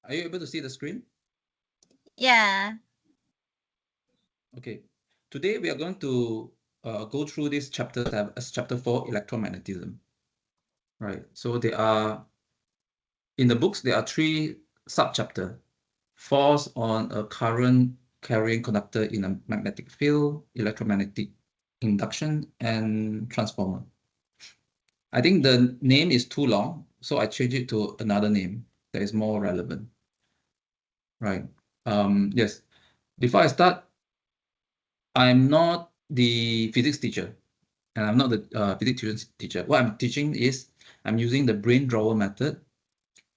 Are you able to see the screen? Yeah. Okay. Today we are going to go through this chapter chapter 4, electromagnetism. Right. So there are in the books there are 3 subchapter: force on a current carrying conductor in a magnetic field, electromagnetic induction, and transformer. I think the name is too long, so I changed it to another name that is more relevant. Right. Yes. Before I start, I'm not the physics teacher, and I'm not the physics teacher. What I'm teaching is I'm using the brain drawer method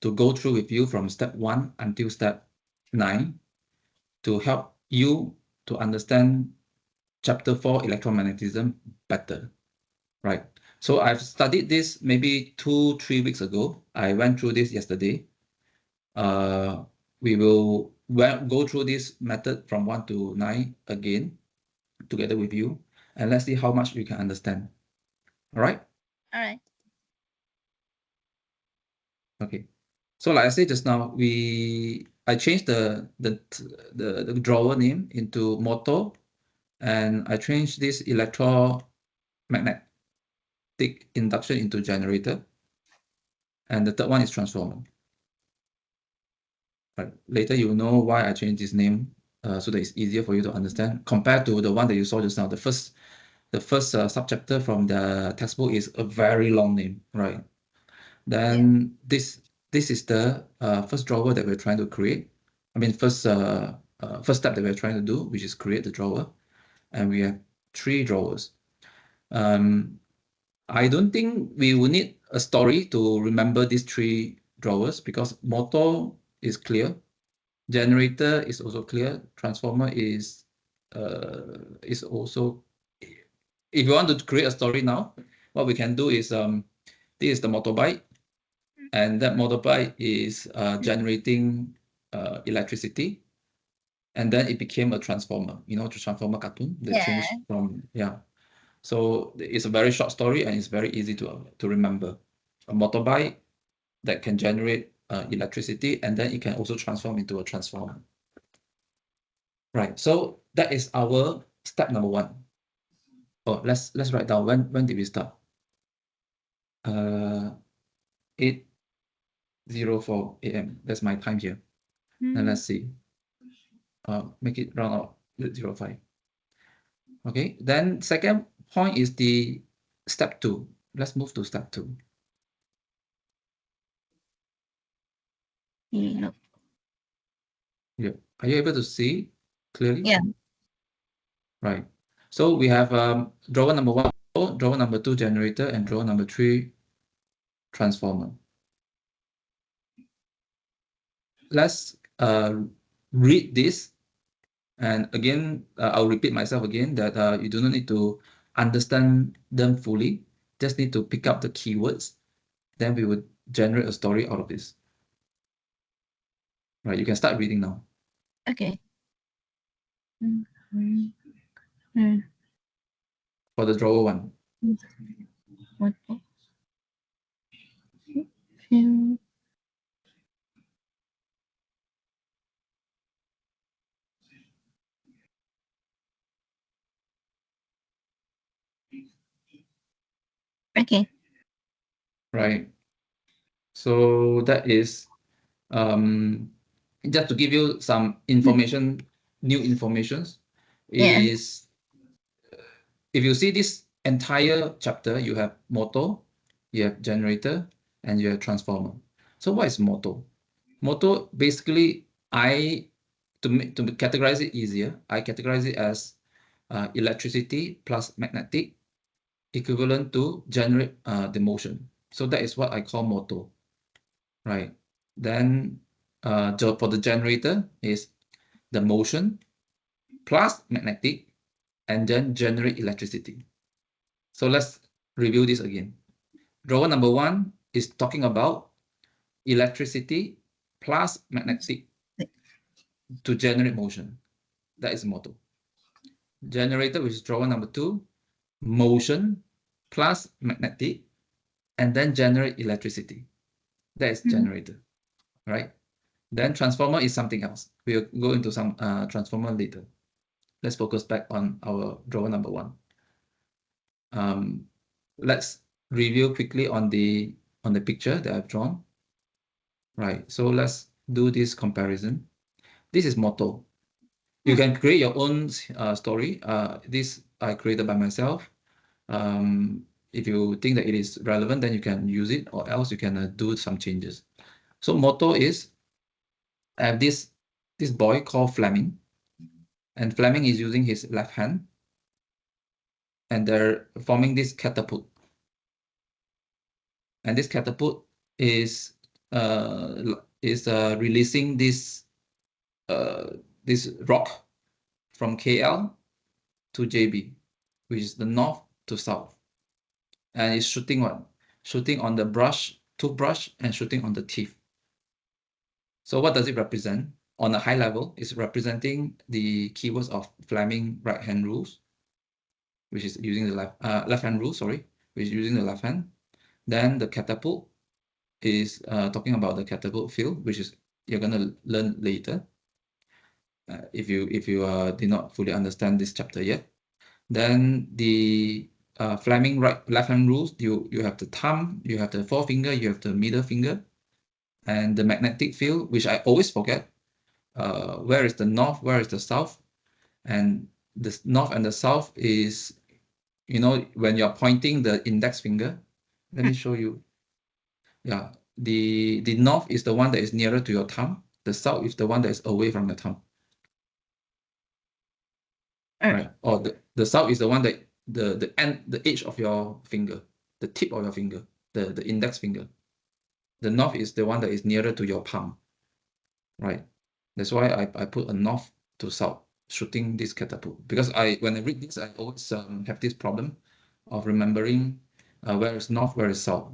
to go through with you from step 1 until step 9 to help you to understand chapter 4, electromagnetism, better. Right. So I've studied this maybe 2-3 weeks ago. I went through this yesterday. We will go through this method from 1 to 9 again together with you, and let's see how much you can understand. All right. All right. Okay. So like I said just now, I changed the drawer name into motor, and I changed this electromagnetic induction into generator, and the third one is transformer. Right. Later you will know why I changed this name, so that it's easier for you to understand compared to the one that you saw just now. The first subchapter from the textbook is a very long name, right? Then this is the first drawer that we're trying to create. I mean, first step that we're trying to do, which is create the drawer, and we have 3 drawers. I don't think we will need a story to remember these 3 drawers because motor is clear, generator is also clear, transformer is also. If you want to create a story now, what we can do is this is the motorbike, and that motorbike is generating electricity, and then it became a transformer. You know, the transformer cartoon that changed from, yeah. So it's a very short story and it's very easy to remember. A motorbike that can generate electricity, and then it can also transform into a transformer. Right. So that is our step number 1. Oh, let's write down when did we start? 8:04 a.m. That's my time here. And let's see. Make it round out 0.5. Okay. Then second point is the step 2. Let's move to step 2. No. Yeah. Are you able to see clearly? Yeah. Right. So we have drawer number 1, drawer number 2, generator, and drawer number 3, transformer. Let's read this. And again, I'll repeat myself again that you do not need to understand them fully. Just need to pick up the keywords. Then we would generate a story out of this. Right, you can start reading now. Okay. For the drawer 1. Okay. Right. So that is just to give you some information, new informations, is if you see this entire chapter, you have motor, you have generator, and you have transformer. So what is motor? Motor, basically, to categorize it easier, I categorize it as electricity plus magnetic equivalent to generate the motion. So that is what I call motor, right? Then for the generator is the motion plus magnetic and then generate electricity. So let's review this again. Drawer number 1 is talking about electricity plus magnetic to generate motion. That is motor. Generator, which is drawer number 2, motion plus magnetic and then generate electricity. That is generator, right? Then transformer is something else. We'll go into some transformer later. Let's focus back on our drawer number 1. Let's review quickly on the picture that I've drawn. Right, so let's do this comparison. This is motto. You can create your own story. This I created by myself. If you think that it is relevant, then you can use it, or else you can do some changes. So motto is, I have this boy called Fleming, and Fleming is using his left hand, and they're forming this catapult. And this catapult is releasing this rock from KL to JB, which is the north to south, and it's shooting what? Shooting on the toothbrush, and shooting on the teeth. So what does it represent? On a high level, it's representing the keywords of Fleming right hand rules, which is using the left hand rule, sorry, which is using the left hand. Then the catapult is talking about the catapult field, which is you're gonna learn later. If you did not fully understand this chapter yet. Then the Fleming left hand rules, you have the thumb, you have the forefinger, you have the middle finger, and the magnetic field, which I always forget. Where is the north? Where is the south? And the north and the south is, when you're pointing the index finger. Let me show you. Yeah, the north is the one that is nearer to your thumb. The south is the one that is away from your thumb. Right. Or the south is the one that the edge of your finger, the tip of your finger, the index finger. The north is the one that is nearer to your palm. Right. That's why I put a north to south shooting this catapult, because when I read this, I always have this problem of remembering where is north, where is south.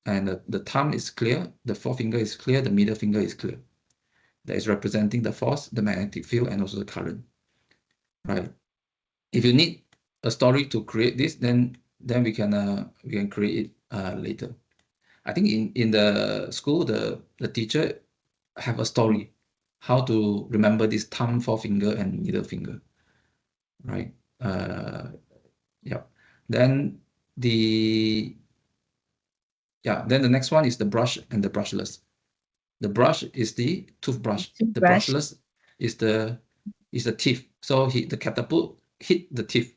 And the thumb is clear, the forefinger is clear, the middle finger is clear. That is representing the force, the magnetic field, and also the current. Right. If you need a story to create this, then we can create it later. I think in the school, the teacher have a story how to remember this thumb, forefinger, and middle finger. Right. Yeah. Then the next one is the brush and the brushless. The brush is the toothbrush. The brushless is the teeth. So the catapult hit the teeth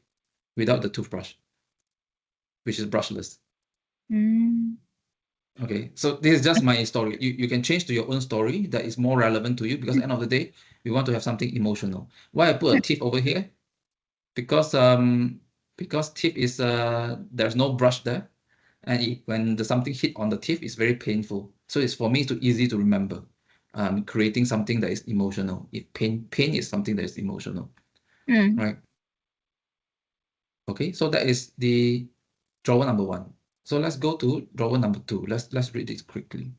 without the toothbrush, which is brushless. Okay, so this is just my story. You can change to your own story that is more relevant to you, because at the end of the day, we want to have something emotional. Why I put a teeth over here? Because teeth is there's no brush there, and when something hit on the teeth, it's very painful. So it's for me to easy to remember. Creating something that is emotional. If pain is something that is emotional, right? Okay, so that is the drawer number 1. So let's go to drawer number 2. Let's read it quickly.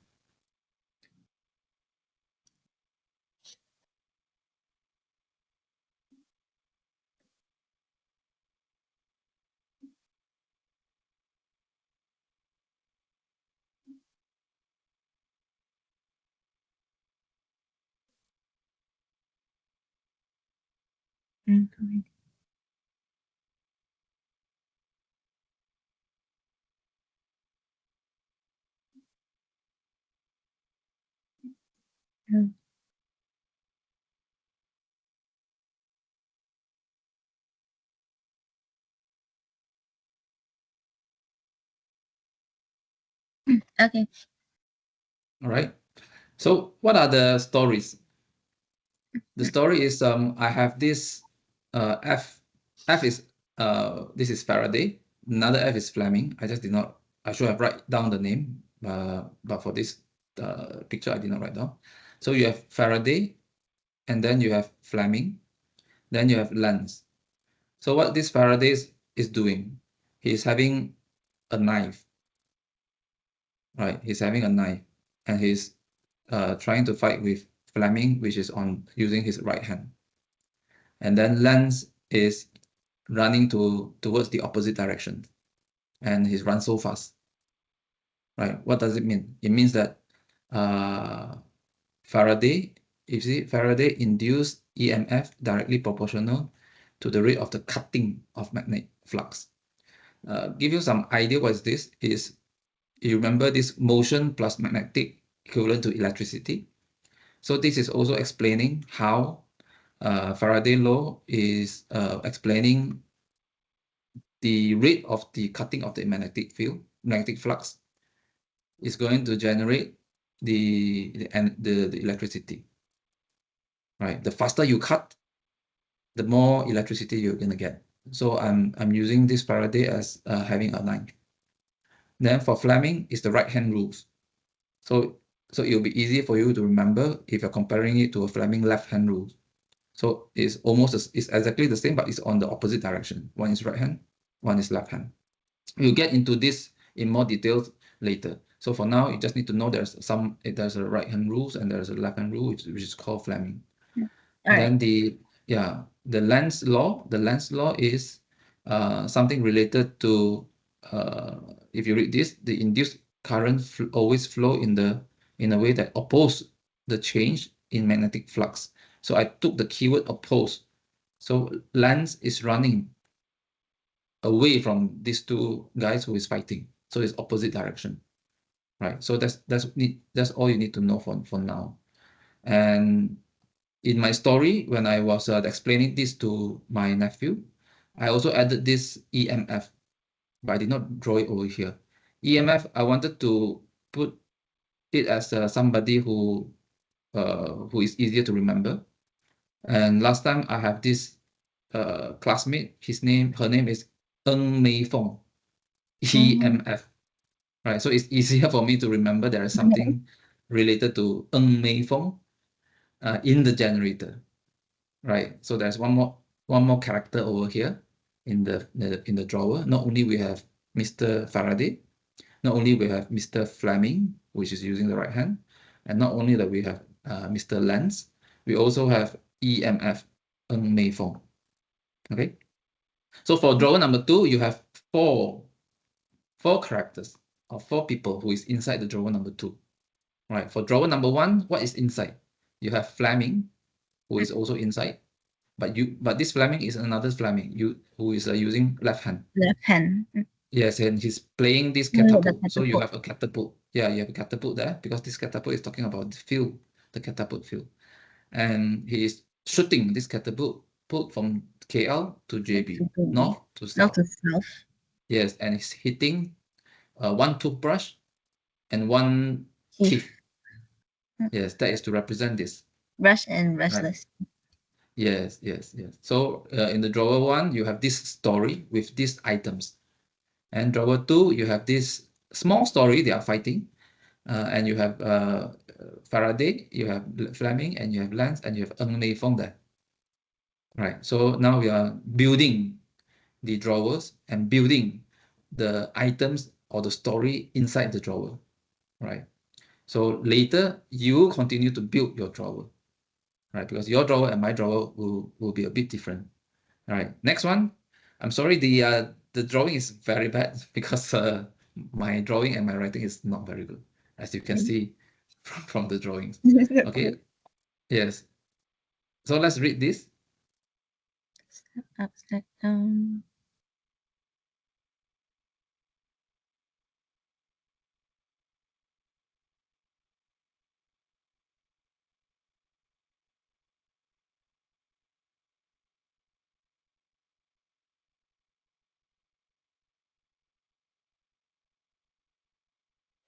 Okay. All right. So what are the stories? The story is I have this F. F is this is Faraday. Another F is Fleming. I should have write down the name, but for this picture I did not write down. So you have Faraday, and then you have Fleming, then you have Lenz. So what this Faraday is doing, he's having a knife. Right, he's having a knife, and he's trying to fight with Fleming, which is using his right hand. And then Lenz is running towards the opposite direction, and he's run so fast. Right, what does it mean? It means that Faraday, you see, Faraday induced EMF directly proportional to the rate of the cutting of magnetic flux. Give you some idea what is this, is you remember this motion plus magnetic equivalent to electricity. So this is also explaining how Faraday law is explaining the rate of the cutting of the magnetic field, magnetic flux is going to generate the electricity, right? The faster you cut, the more electricity you're gonna get. So I'm using this Faraday as having a line. Then for Fleming, it's the right-hand rules. So it'll be easy for you to remember if you're comparing it to a Fleming left-hand rule. So it's exactly the same, but it's on the opposite direction. One is right hand, one is left hand. We'll get into this in more details later. So for now, you just need to know there's a right hand rules and there's a left hand rule, which is called Fleming. Then the Lenz's law. The Lenz's law is something related to if you read this, the induced current always flow in a way that oppose the change in magnetic flux. So I took the keyword oppose. So Lenz is running away from these two guys who is fighting. So it's opposite direction, right? So that's all you need to know for now. And in my story, when I was explaining this to my nephew, I also added this EMF, but I did not draw it over here. EMF, I wanted to put it as somebody who is easier to remember. And last time I have this classmate, her name is Ng Mei Fong, EMF, right? So it's easier for me to remember there is something related to Ng Mei Fong in the generator, right? So there's one more character over here in the drawer. Not only we have Mr. Faraday, not only we have Mr. Fleming, which is using the right hand, and not only that we have Mr. Lenz, we also have EMF, Ng Mei Fong. Okay. So for drawer number 2, you have four characters or 4 people who is inside the drawer number 2. Right. For drawer number 1, what is inside? You have Fleming, who is also inside, but this Fleming is another Fleming who is using left hand. Left hand. Yes, and he's playing this catapult. So you have a catapult. Yeah, you have a catapult there because this catapult is talking about the field, the catapult field. And he is shooting this catapult from KL to JB, north to south. Yes, and he's hitting one toothbrush and one teeth. Yes, that is to represent this. Brush and brushless. Right. Yes. So in the drawer 1, you have this story with these items. And drawer 2, you have this small story, they are fighting. And you have Faraday, you have Fleming, and you have Lenz, and you have Ng Mei Fong there. Right, so now we are building the drawers and building the items or the story inside the drawer, right? So later, you continue to build your drawer, right? Because your drawer and my drawer will be a bit different. All right, next one. I'm sorry, the drawing is very bad because my drawing and my writing is not very good, as you can see from the drawings. Okay, yes. So let's read this. Up, step down.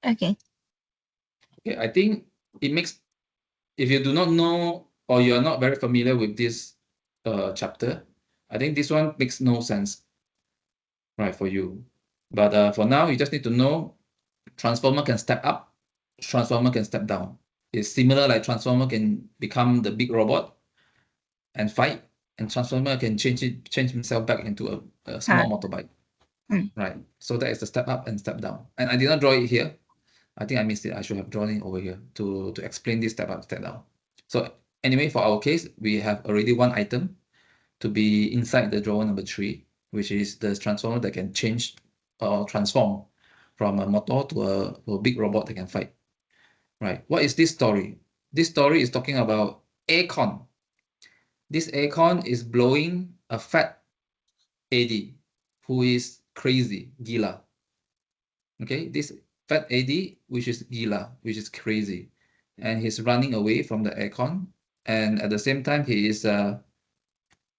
Okay. Okay, I think it makes, if you do not know or you're not very familiar with this chapter, I think this one makes no sense, right, for you. But for now, you just need to know transformer can step up, transformer can step down. It's similar like transformer can become the big robot and fight, and transformer can change himself back into a small motorbike. Right. So that is the step up and step down. And I did not draw it here. I think I missed it. I should have drawn it over here to explain this step up, step down. So anyway, for our case, we have already one item to be inside the drawer number 3, which is the transformer that can change or transform from a motor to a big robot that can fight. Right. What is this story? This story is talking about aircon. This aircon is blowing a fat AD who is crazy, gila. Okay, this fat AD, which is gila, which is crazy, and he's running away from the aircon, and at the same time he is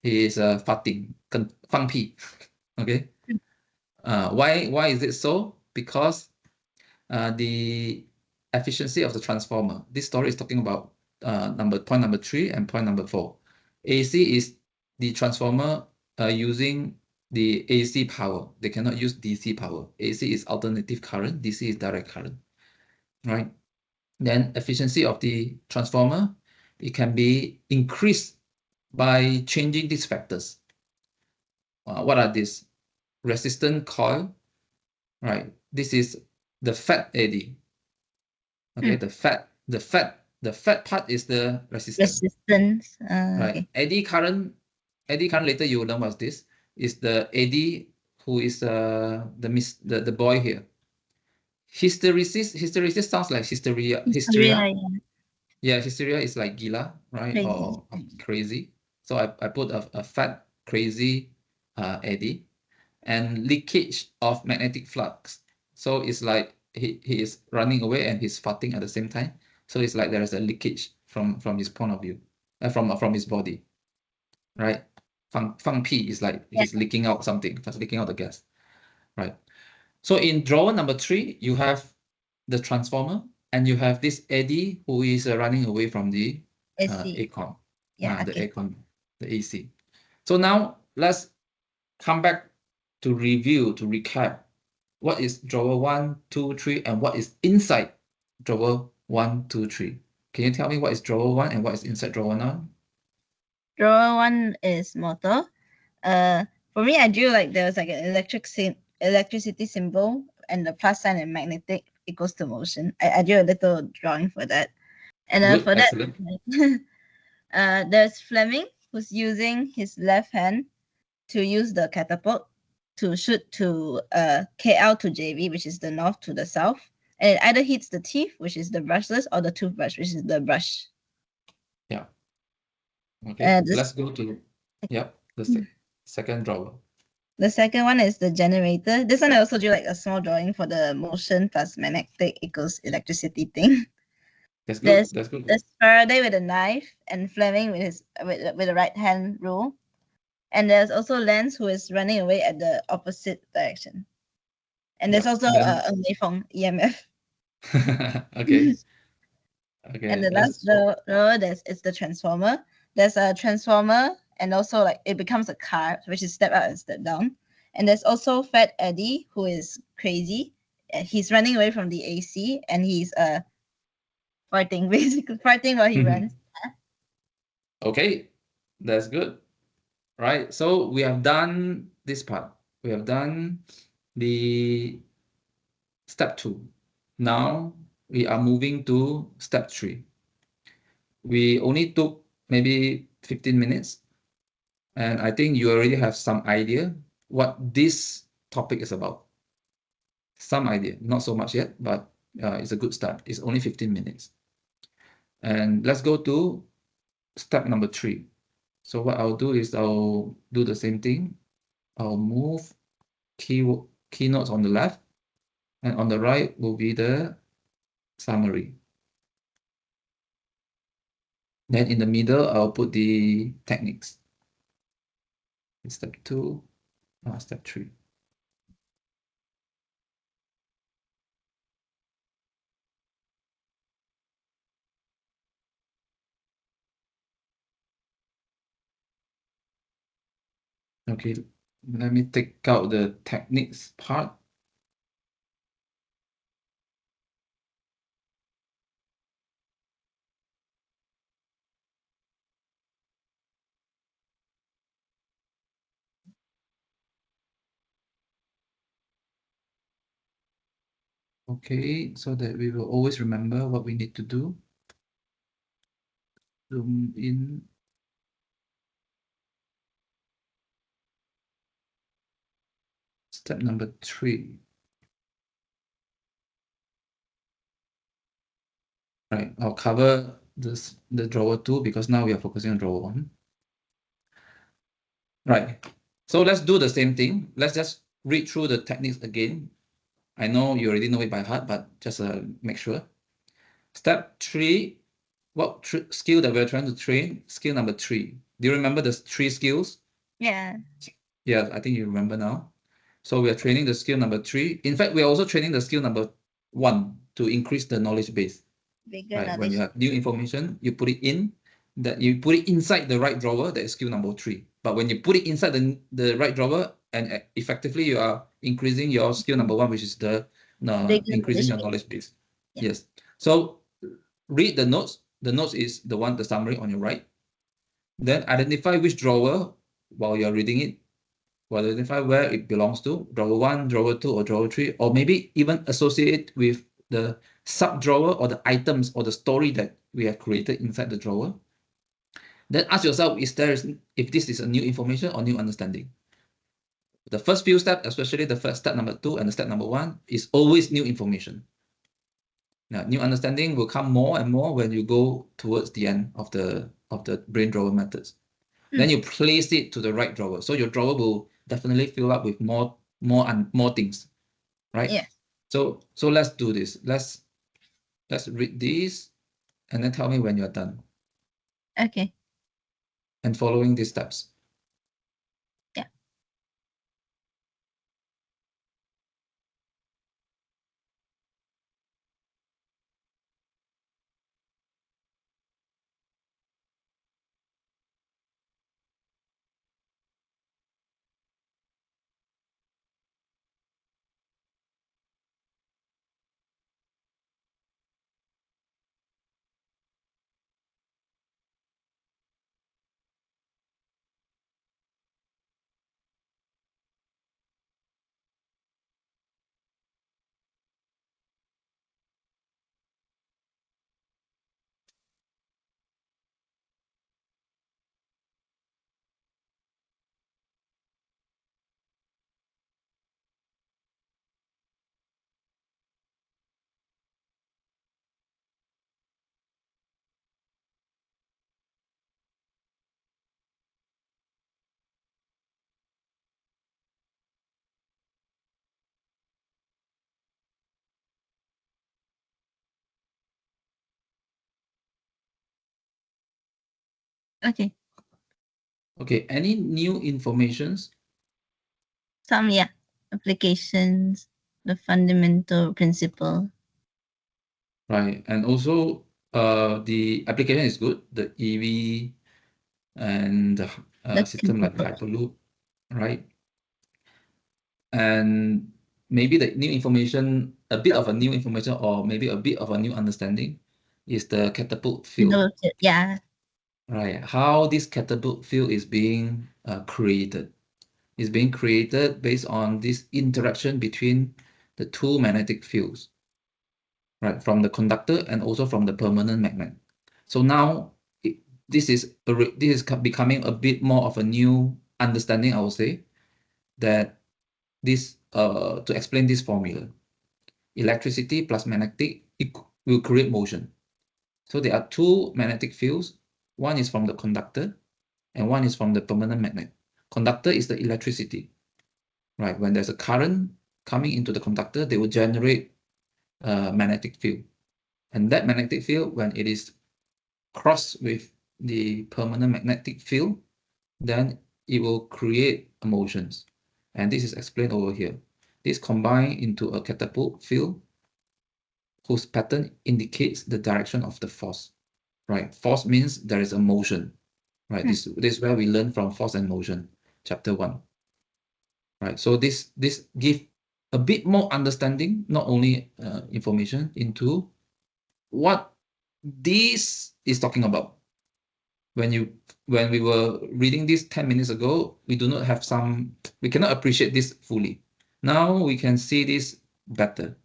farting, 放屁. Okay, why is it so? Because the efficiency of the transformer. This story is talking about point number 3 and point number 4. AC is the transformer using the AC power. They cannot use DC power. AC is alternative current, DC is direct current, right? Then efficiency of the transformer, it can be increased by changing these factors. What are these? Resistant coil, right? This is the fat AD. Okay, the fat part is the resistance. Resistance. Right. Okay. Eddy current later you will learn what's this. Is the Eddy who is the boy here. Hysteresis sounds like hysteria. Hysteria, yeah. Yeah, hysteria is like gila, right? Crazy. Or crazy. So I put a fat crazy Eddy, and leakage of magnetic flux. So it's like he is running away and he's farting at the same time. So it's like there is a leakage from his point of view, from his body, right? 放屁 is like he's leaking out something, leaking out the gas, right? So in drawer number 3, you have the transformer and you have this Eddy who is running away from the AC. aircon, Yeah, the okay. aircon, the AC. So now let's come back to review, to recap. What is drawer 1, 2, 3, and what is inside drawer 1, 2, 3? Can you tell me what is drawer 1 and what is inside drawer 1? Drawer 1 is motor. For me, I drew like there was like an electricity symbol and the plus sign and magnetic equals to motion. I drew a little drawing for that. And Good, for excellent. that, there's Fleming who's using his left hand to use the catapult to shoot to KL to JV, which is the north to the south. And it either hits the teeth, which is the brushless, or the toothbrush, which is the brush. Yeah. Okay, This, let's go to the second drawer. the second one is the generator. This one I also drew like a small drawing for the motion plus magnetic equals electricity thing. That's good. That's good. There's Faraday with a knife and Fleming with his with the right hand rule. And there's also Lance who is running away at the opposite direction. And there's also Ng Lei Feng, EMF. Okay. And the last row, it's the transformer. There's a transformer, and also like it becomes a car, which is step up and step down. And there's also Fat Eddie, who is crazy. He's running away from the AC, and he's farting, basically farting while he runs. Okay, that's good. Right. So we have done this part. We have done the step 2. Now we are moving to step 3. We only took maybe 15 minutes, and I think you already have some idea what this topic is about. Some idea, not so much yet, but it's a good start. It's only 15 minutes. And let's go to step number 3. So what I'll do is I'll do the same thing. I'll move keynotes on the left, and on the right will be the summary. Then in the middle, I'll put the techniques. Step 2, step 3. Okay, let me take out the techniques part. Okay, so that we will always remember what we need to do. Zoom in. Step number 3. Right, I'll cover the drawer 2 because now we are focusing on drawer 1. Right. So let's do the same thing. Let's just read through the techniques again. I know you already know it by heart, but just make sure. Step 3, what skill that we're trying to train? Skill number 3. Do you remember the 3 skills? Yeah. Yeah, I think you remember now. So we are training the skill number 3. In fact, we are also training the skill number 1 to increase the knowledge base. Bigger Right. knowledge. When you have new information, you put it in, that you put it inside the right drawer, that is skill number 3. But when you put it inside the right drawer, and effectively you are increasing your skill number 1, which is the increasing your knowledge base. Yeah. Yes. So read the notes. The notes is the summary on your right. Then identify which drawer while you're reading it. Well, identify where it belongs to, drawer 1, drawer 2, or drawer 3, or maybe even associate it with the sub drawer or the items or the story that we have created inside the drawer. Then ask yourself, if this is a new information or new understanding. The first few steps, especially the first step number 2 and the step number 1, is always new information. Now, new understanding will come more and more when you go towards the end of the brain drawer methods. Then you place it to the right drawer. So your drawer will definitely fill up with more things, right? Yeah. So let's do this. Let's read this and then tell me when you're done. Okay. And following these steps. Yeah. Okay. Okay, any new informations? Some, yeah. Applications, the fundamental principle. Right, and also the application is good, the EV and the system like Hyperloop, right? And maybe the new information, a bit of a new information, or maybe a bit of a new understanding is the catapult field. Yeah. Right, how this catapult field is being created. Is being created based on this interaction between the two magnetic fields, right, from the conductor and also from the permanent magnet. So now this is becoming a bit more of a new understanding, I would say, that this to explain this formula, electricity plus magnetic will create motion. So there are two magnetic fields. One is from the conductor and one is from the permanent magnet. Conductor is the electricity, right? When there's a current coming into the conductor, they will generate a magnetic field. And that magnetic field, when it is crossed with the permanent magnetic field, then it will create motions. And this is explained over here. This combined into a catapult field whose pattern indicates the direction of the force, right? Force means there is a motion, right? This is where we learn from force and motion, chapter 1. Right, so this give a bit more understanding, not only information into what this is talking about. When we were reading this 10 minutes ago, we cannot appreciate this fully. Now we can see this better,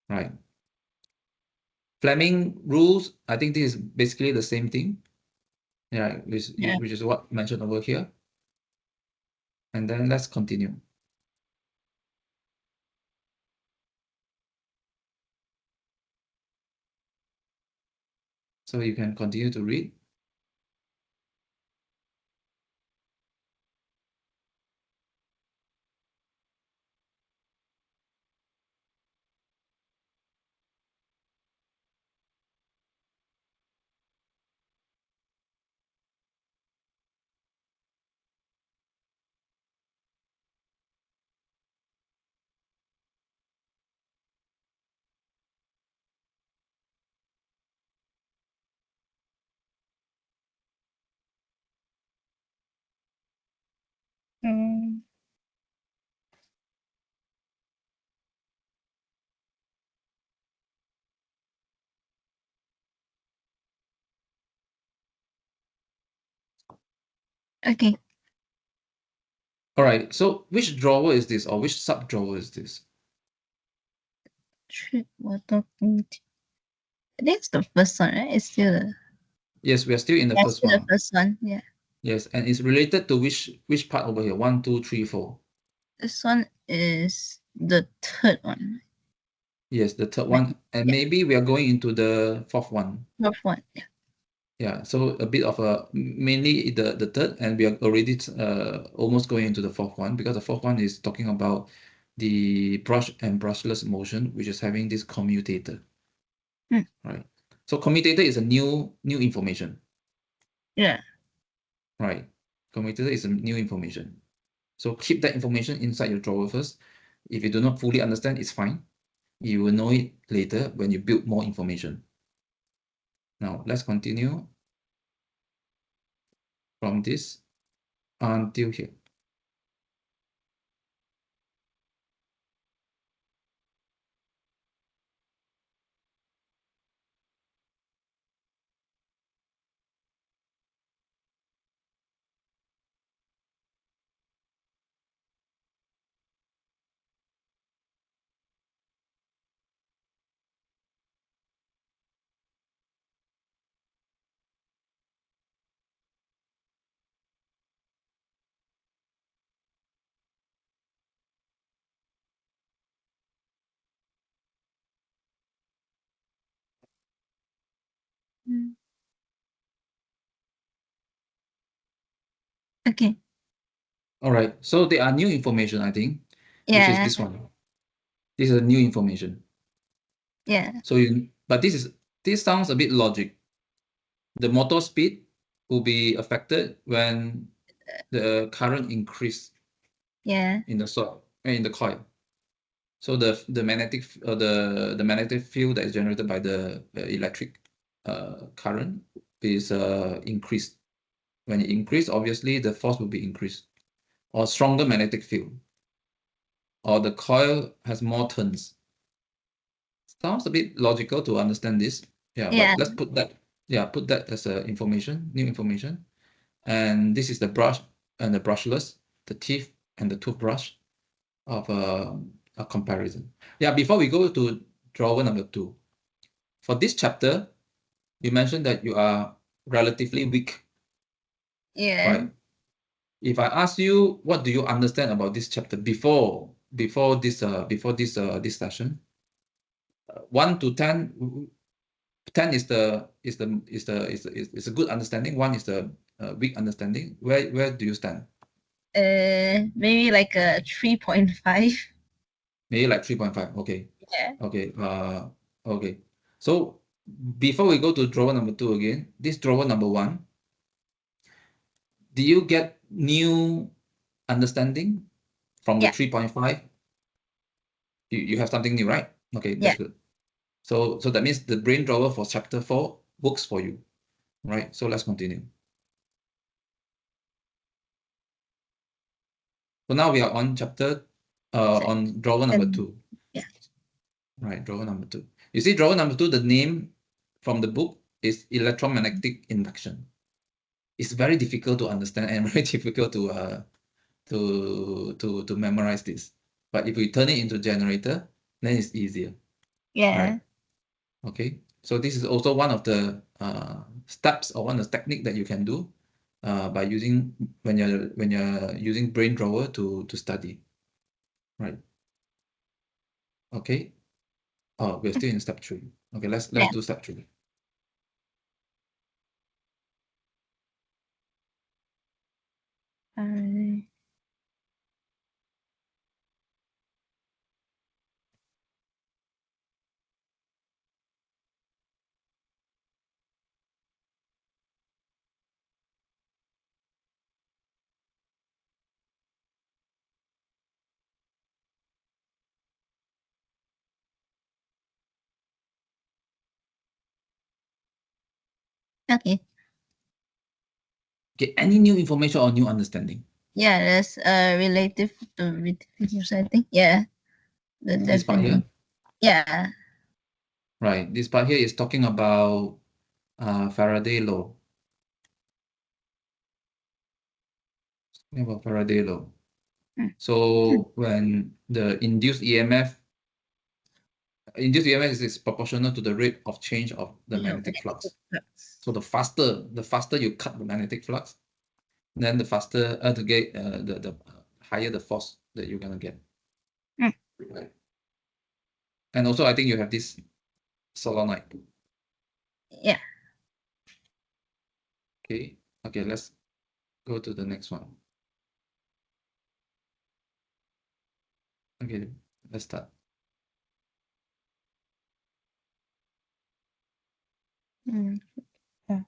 right? Fleming rules, I think this is basically the same thing, yeah, which is what mentioned over here. And then let's continue. So you can continue to read. Mm. Okay. All right. So which drawer is this, or which sub drawer is this? Treat water food. I think it's the first one, right? It's still the Yes, we are still in the yeah, first still the one. first one. Yeah. Yes, and it's related to which part over here? 1, 2, 3, 4. This one is the third one. Yes, the third Right. one, and Yeah. maybe we are going into the fourth one. Fourth one. Yeah. Yeah, so a bit of a mainly the third, and we are already almost going into the fourth one, because the fourth one is talking about the brush and brushless motion, which is having this commutator. Right. So commutator is a new information. Yeah. Right. Commutator is a new information. So keep that information inside your drawer first. If you do not fully understand, it's fine. You will know it later when you build more information. Now let's continue from this until here. Mm. Okay. All right. So there are new information, I think, which is Yeah. this one. This is a new information. Yeah. So but this sounds a bit logic. The motor speed will be affected when the current increase Yeah. in the coil. So the magnetic field that is generated by the electric current is increased. When it increase, obviously the force will be increased, or stronger magnetic field, or the coil has more turns. Sounds a bit logical to understand this. Yeah, Yeah. but let's put that as a new information. And this is the brush and the brushless, the teeth and the toothbrush of a comparison. Yeah, before we go to drawer number 2, for this chapter, you mentioned that you are relatively weak, Yeah. right? If I ask you, what do you understand about this chapter before this session? 1 to 10, 10 is a good understanding. 1 is the weak understanding. Where do you stand? Maybe like a 3.5. Maybe like 3.5. Okay. Yeah. Okay. Okay. So before we go to drawer number 2 again, this drawer number 1, do you get new understanding from the Yeah. 3.5? You have something new, right? Okay, Yeah. that's good. So that means the brain drawer for chapter 4 works for you, right? So let's continue. So now we are on on drawer number 2. Yeah. Right, drawer number 2. You see, drawer number 2, the name from the book is electromagnetic induction. It's very difficult to understand and very difficult to memorize this. But if we turn it into generator, then it's easier, Yeah. right? Okay. So this is also one of the steps, or one of the technique that you can do by using when you're using brain drawer to study, right? Okay. Oh, we're still in step 3. Okay, let's Yeah. do step 3. Okay. Okay, any new information or new understanding? Yeah, there's relative to I think. Yeah. This part here? Yeah. Right. This part here is talking about Faraday law. About Faraday law. So when the induced EMF is proportional to the rate of change of the magnetic flux. So the faster you cut the magnetic flux, then the faster the higher the force that you're gonna get. Right. And also, I think you have this solenoid. Yeah. Okay. Okay. Let's go to the next one. Okay. Let's start. Yeah.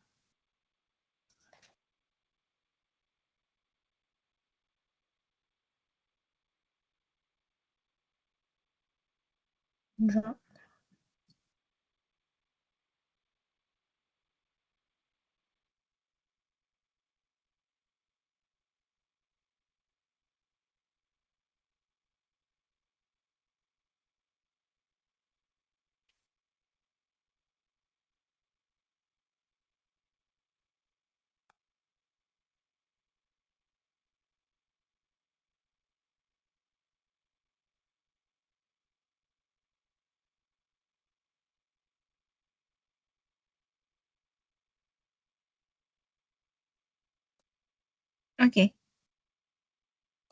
Okay.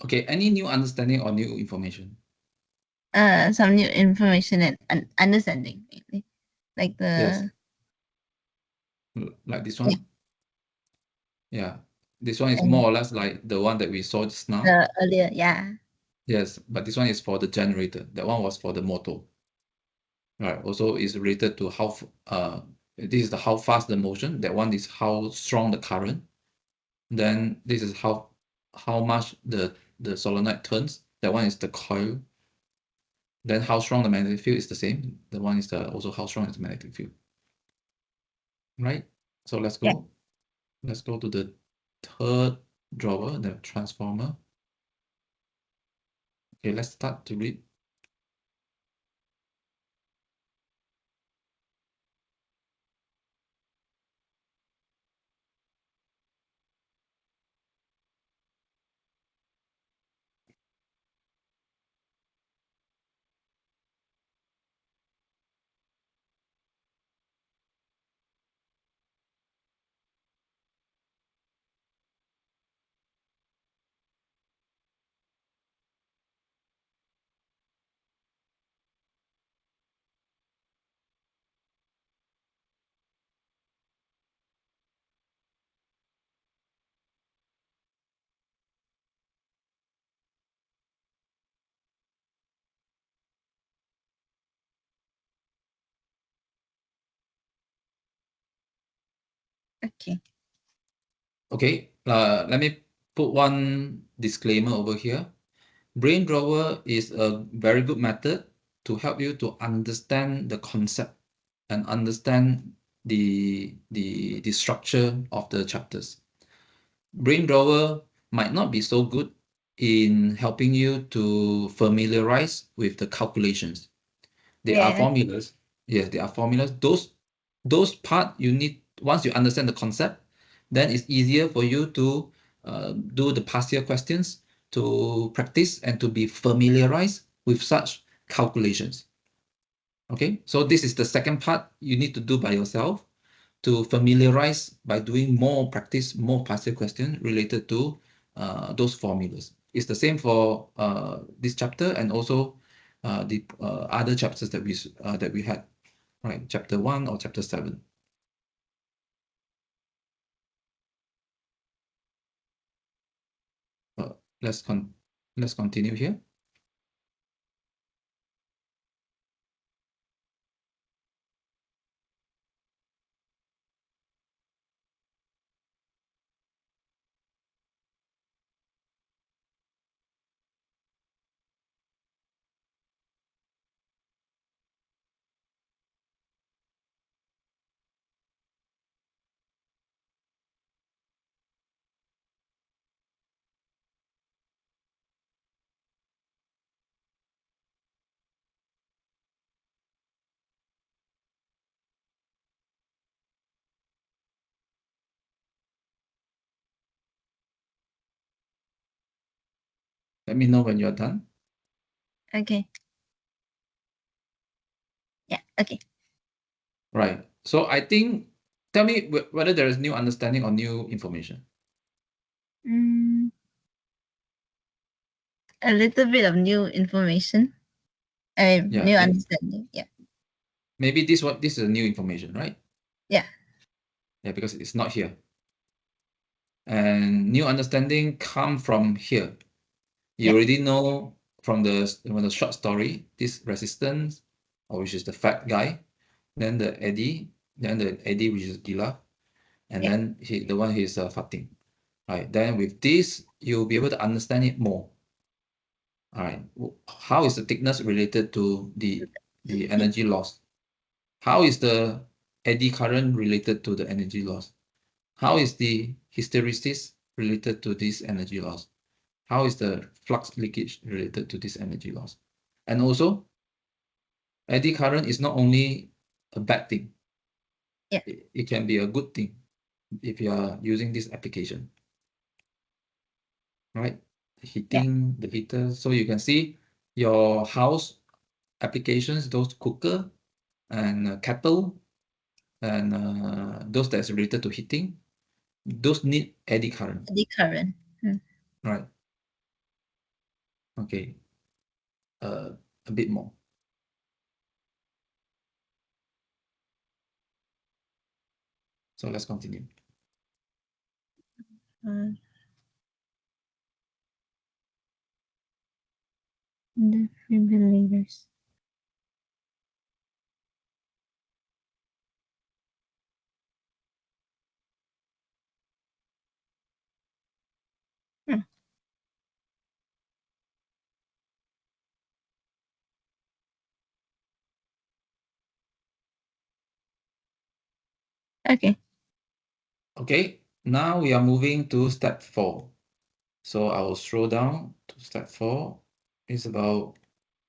Okay. Any new understanding or new information? Some new information and understanding, mainly. Like the Yes. Like this one. Yeah. This one is more or less like the one that we saw just now. Earlier, yeah. Yes, but this one is for the generator. That one was for the motor. Right. Also is related to this is the how fast the motion. That one is how strong the current. Then this is how much the solenoid turns. That one is the coil. Then how strong the magnetic field is the same. The one is also how strong is the magnetic field. Right. So let's go. Yeah. Let's go to the third drawer, the transformer. Okay, let's start to read. Okay. Okay, let me put one disclaimer over here. Brain drawer is a very good method to help you to understand the concept and understand the structure of the chapters. Brain drawer might not be so good in helping you to familiarize with the calculations. There are formulas. Yes, there are formulas. Those part you need once you understand the concept, then it's easier for you to do the past year questions, to practice and to be familiarized with such calculations. Okay, so this is the second part you need to do by yourself to familiarize by doing more practice, more past year questions related to those formulas. It's the same for this chapter and also the other chapters that we had, right? Chapter 1 or chapter 7. let's continue here. Let me know when you're done. Okay. Yeah, okay. Right. So I think, tell me whether there is new understanding or new information. A little bit of new information. New understanding. Yeah. Maybe this is a new information, right? Yeah. Yeah, because it's not here. And new understanding come from here. You already know from the short story, this resistance, or which is the fat guy, then the eddy, which is Gila, and then the one he's farting. Right. Then with this, you'll be able to understand it more. All right. How is the thickness related to the energy loss? How is the eddy current related to the energy loss? How is the hysteresis related to this energy loss? How is the flux leakage related to this energy loss? And also, eddy current is not only a bad thing. Yeah. It can be a good thing if you are using this application. Right? Heating, the heater. So you can see your house applications, those cooker and kettle and those that's related to heating, those need eddy current. Eddy current. Right. Okay. A bit more. So let's continue. Defibrillators. Okay. Okay, now we are moving to step 4. So I will scroll down to step 4. It's about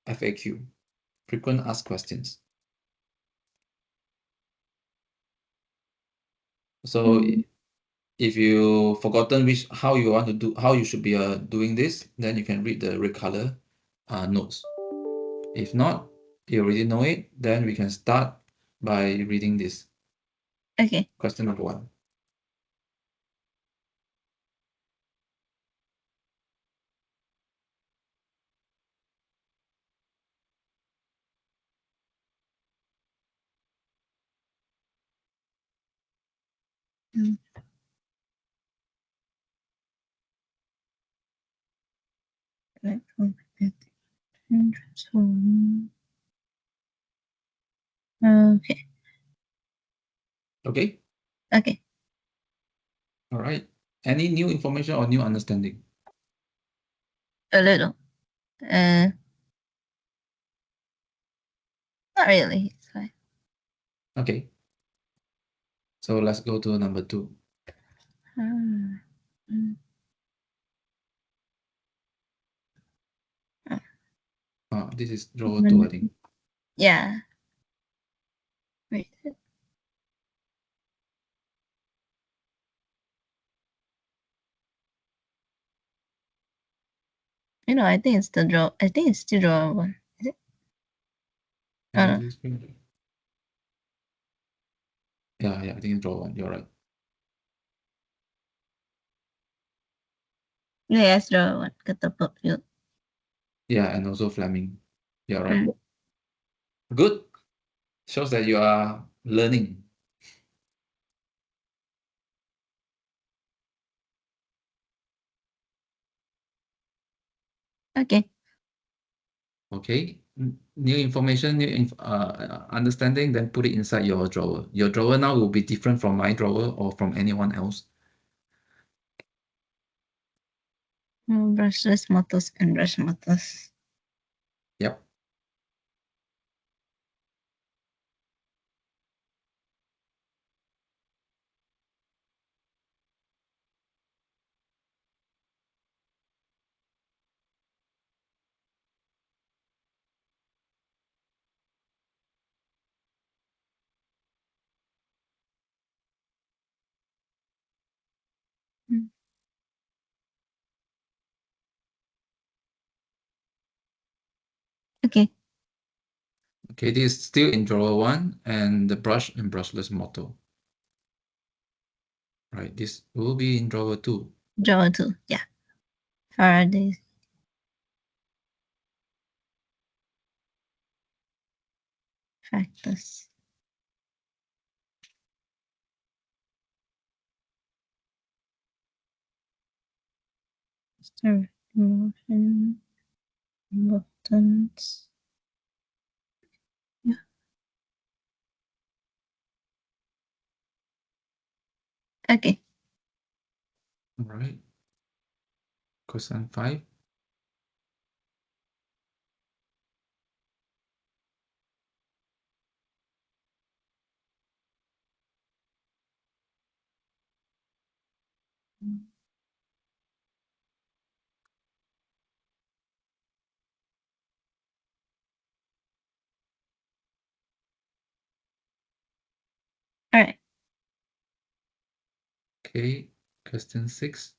FAQ, frequent asked questions. So if you forgotten how you should be doing this, then you can read the red color notes. If not, you already know it, then we can start by reading this. Okay. Question number 1. Electromagnetic transform. Okay. Okay? Okay. All right. Any new information or new understanding? A little. Not really. It's fine. Okay. So let's go to number 2. This is draw 2, I think. Yeah. Wait. I think it's the draw. I think it's still draw 1. Is it? Yeah, I think it's draw 1. You're right. Yeah, it's draw 1. Catapult field. Yeah, and also Fleming. You're right. Good. Shows that you are learning. Okay. Okay. New information, new understanding, then put it inside your drawer. Your drawer now will be different from my drawer or from anyone else. Brushless motors and brush motors. Yep. Okay. Okay, this is still in drawer 1 and the brush and brushless motor. Right, this will be in drawer 2. Drawer 2, yeah. Faraday. Factors. Start motion. Buttons. Yeah. Okay. All right. Question 5. All right. Okay, question 6.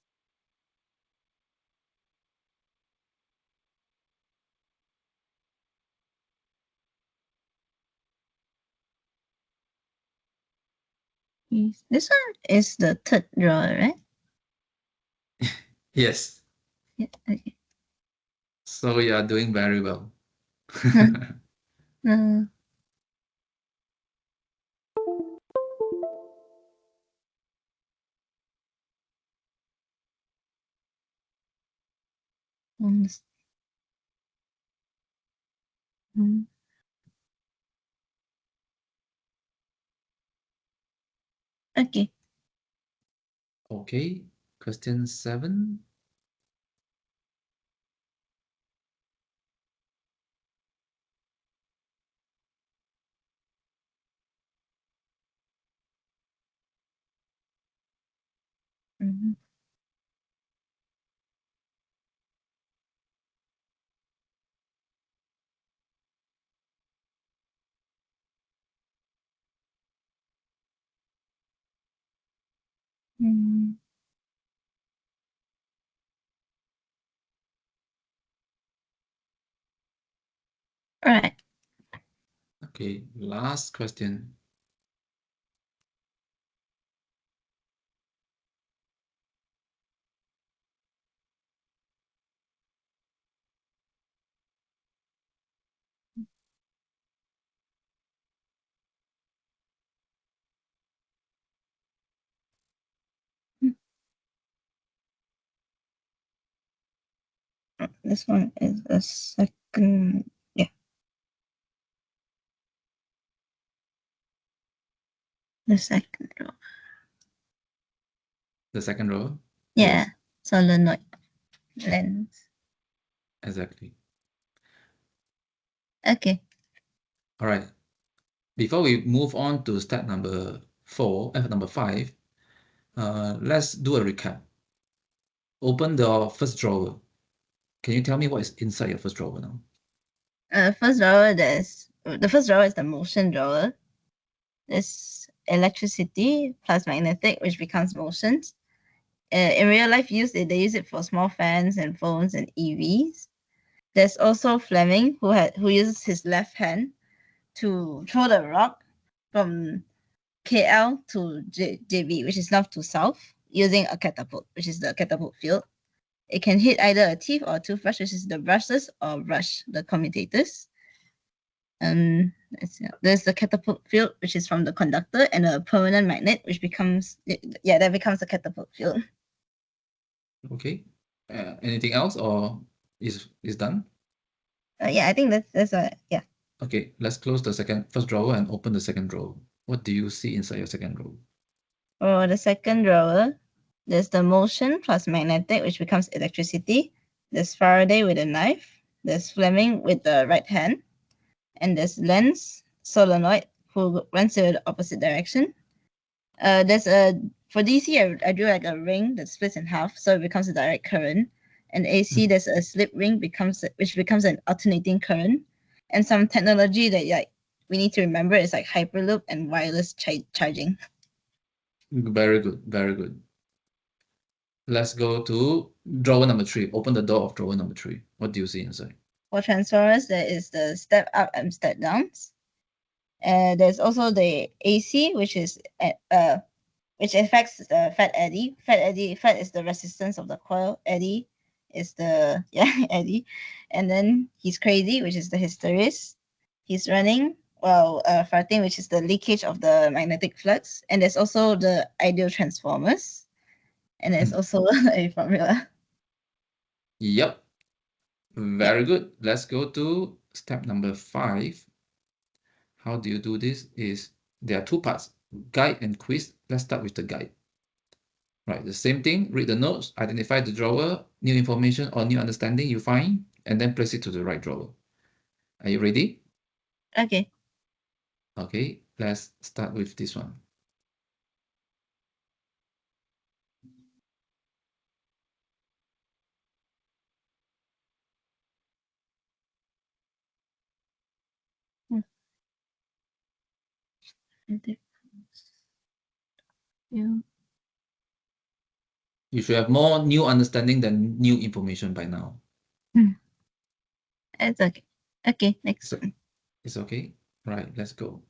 This one is the third drawer, right? Yes. Yeah. Okay. So you are doing very well. Okay. Okay, question 7. All right. Okay, last question. This one is the second. Yeah. The second row. The second row? Yeah. Yes. Solenoid lens. Exactly. Okay. All right. Before we move on to step number 5, let's do a recap. Open the first drawer. Can you tell me what is inside your first drawer now? First drawer, the first drawer is the motion drawer. There's electricity plus magnetic, which becomes motion. In real life use, they use it for small fans and phones and EVs. There's also Fleming, who uses his left hand to throw the rock from KL to JB, which is north to south, using a catapult, which is the catapult field. It can hit either a teeth or a toothbrush, which is the brushless, or brush, the commutators. There's the catapult field, which is from the conductor, and a permanent magnet, which becomes that becomes the catapult field. Okay. Anything else or? is done? Yeah, I think that's yeah. Okay, let's close the first drawer and open the second drawer. What do you see inside your second drawer? For the second drawer, there's the motion plus magnetic, which becomes electricity. There's Faraday with a knife. There's Fleming with the right hand. And there's Lenz solenoid who runs in the opposite direction. There's a for DC, I drew like a ring that splits in half, so it becomes a direct current. And AC, there's a slip ring which becomes an alternating current. And some technology that like we need to remember is like hyperloop and wireless charging. Very good, very good. Let's go to drawer number 3. Open the door of drawer number 3. What do you see inside? For transformers, there is the step up and step downs. There's also the AC, which affects the fat eddy. Fat is the resistance of the coil. Eddy is the eddy, and then he's crazy, which is the hysteresis. He's running while farting, which is the leakage of the magnetic flux. And there's also the ideal transformers, and there's also a formula. Yep. Very good. Let's go to step number 5. How do you do this? There are 2 parts, guide and quiz. Let's start with the guide. Right, the same thing, read the notes, identify the drawer, new information or new understanding you find, and then place it to the right drawer. Are you ready? Okay. Okay, let's start with this one. Yeah. You should have more new understanding than new information by now. It's okay. Okay, next one. It's okay? Right, let's go.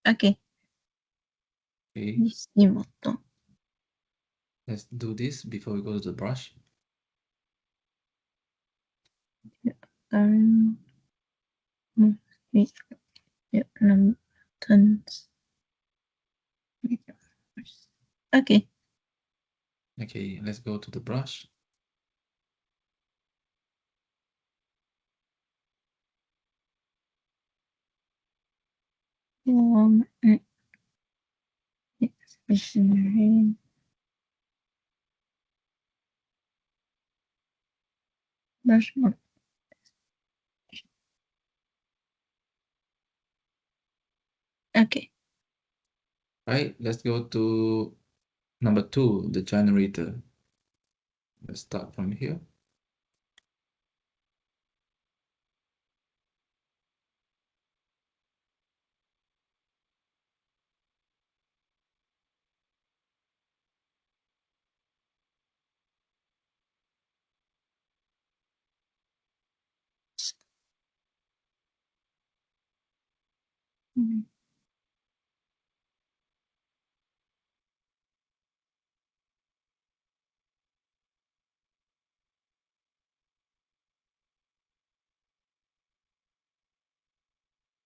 Okay. Okay, Ishimoto. let's do this before we go to the brush. Okay. Okay, let's go to the brush. Okay. Right, let's go to number 2, the generator. Let's start from here.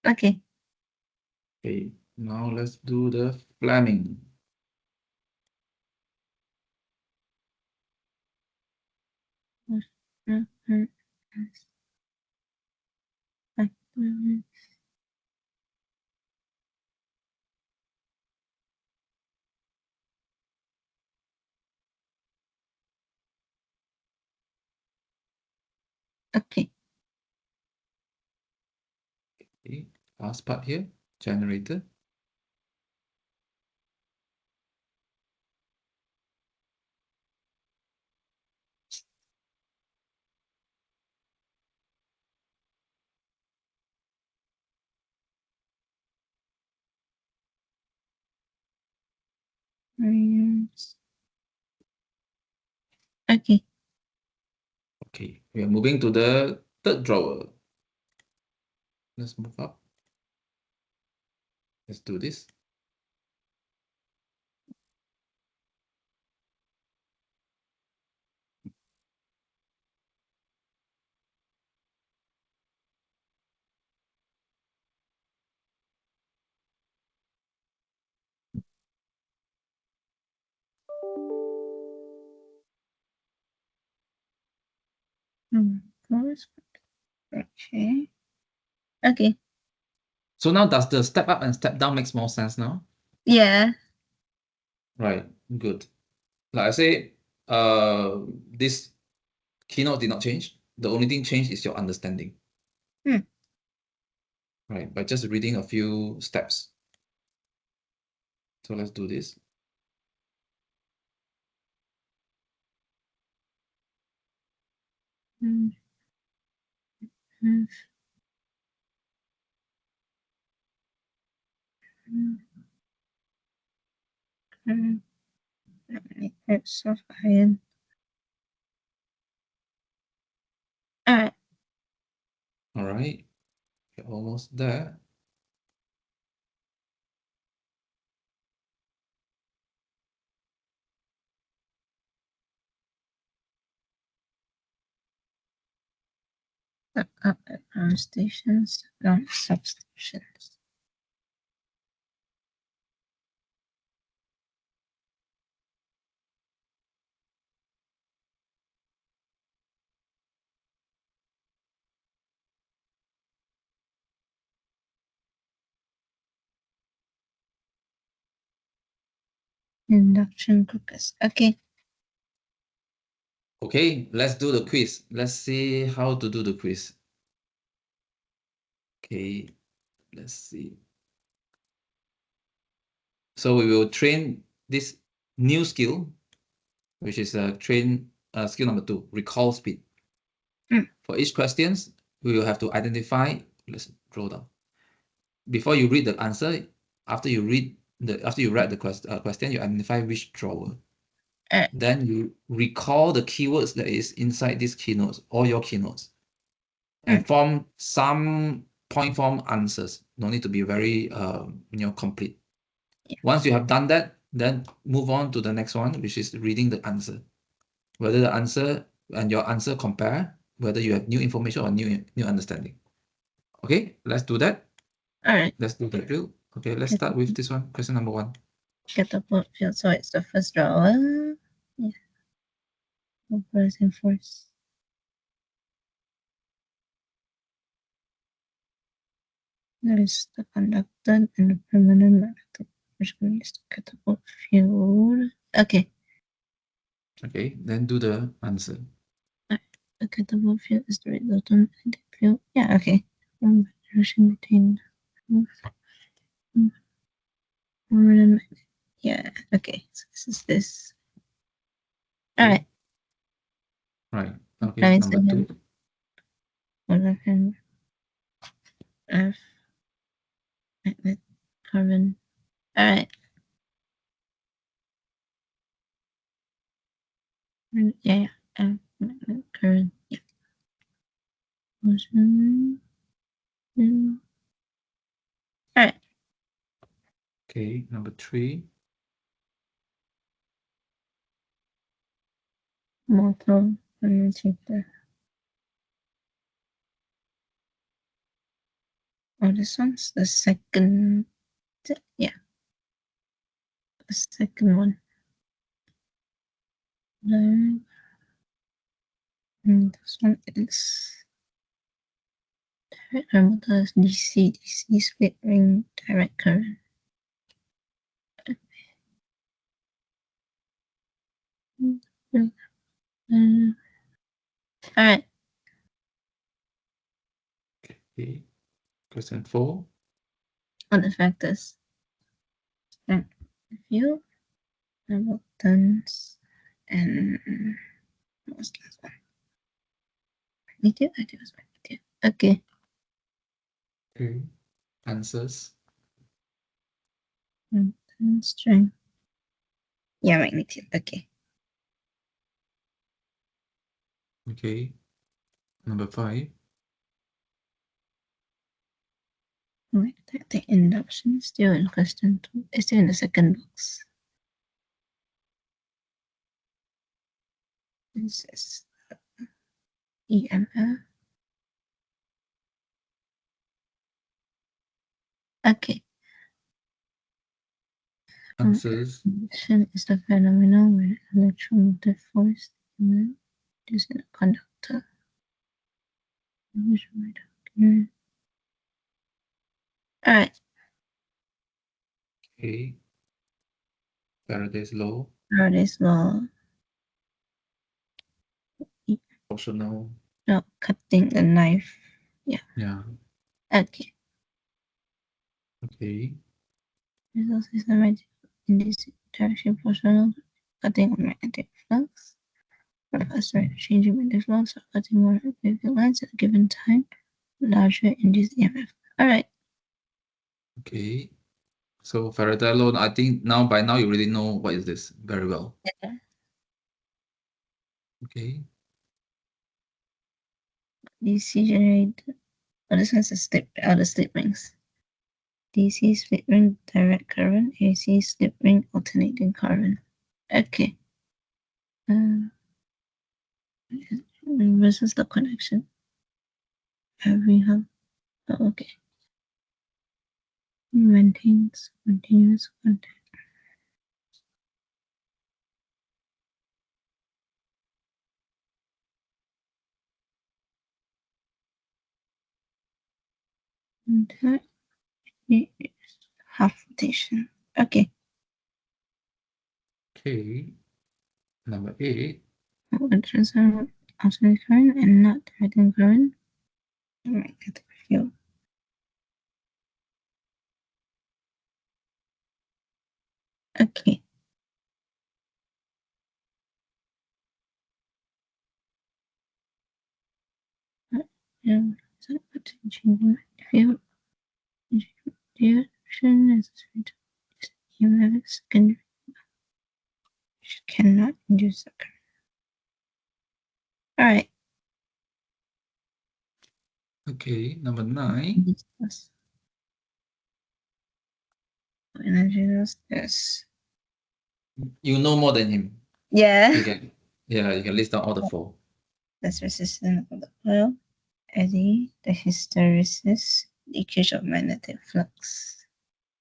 Okay. Okay, now let's do the Fleming. Okay. Okay, last part here, generator. Okay. Okay, we are moving to the third drawer. Let's move up. Let's do this. Okay. Okay. So now does the step up and step down makes more sense now? Yeah. Right, good. Like I say, this keynote did not change. The only thing changed is your understanding. Right, by just reading a few steps. So let's do this. Types of iron. All right, we're almost there. Up at power stations, down substations. Induction cookers. Okay. Okay, let's do the quiz. Let's see how to do the quiz. Okay, let's see. So we will train this new skill, which is skill number 2, recall speed. For each questions, we will have to identify. Let's draw down. Before you read the answer, after you read the question, you identify which drawer. Then you recall the keywords that is inside these keynotes, all your keynotes, and form some point form answers. No need to be very complete. Once you have done that, then move on to the next one, which is reading the answer. Whether the answer and your answer compare, whether you have new information or new understanding. Okay, let's do that. All right. Let's do that drill. Okay, let's start with this one. Question number 1. Catapult field. So it's the first drawer. Yeah. Operating force. There is the conductor and the permanent magnetic, which is the catapult field. Okay. Okay, then do the answer. The catapult field is the resultant magnetic field. Yeah, okay. Direction between permanent magnet. Yeah, okay. So this is this. All right. Right. Okay, number 2. Left-hand F magnet current. All right. Yeah. F magnet current. Yeah. Motion. All right. Okay, number 3. Motor commutator. Oh, this one's the second. Yeah. The second one. No. And this one is direct current motor is DC split ring direct current. All right. Okay. Question 4. On the factors. Strength field, reluctance, and what was the last one? Magnitude? I think it was magnitude. Okay. Okay. Answers. Strength. Yeah, magnitude. Okay. Okay. Number 5. Magnetic induction still in question 2. It's still in the second box. This is EMF. Okay. answers. Induction is the phenomenon where electromotive force is in a conductor. All right. Okay. Faraday's law. Faraday's law. Proportional. No, cutting the knife. Yeah. Yeah. Okay. Okay. Results is in this direction proportional cutting of magnetic flux. For the faster rate of changing magnetic flux or cutting more magnetic lines at a given time, larger induced EMF. All right. Okay. So Faraday law, I think by now you really know what is this very well. Yeah. Okay. DC generator. Oh, this one's a slip. The slip rings. DC split ring direct current. AC slip ring alternating current. Okay. Versus the connection. Every hub. Oh, okay. Maintains continuous contact. Contact is half rotation. Okay. Okay. Number 8. Transform alternating current and not directing current. Magnetic field. Okay. So changing field. Direction necessary to EMF secondary cannot induce a current. All right. Okay. Number 9. Energy loss. Yes. You know more than him. Yeah. You can list down all the 4. That's resistance of the coil. Eddy, the hysteresis, leakage of magnetic flux.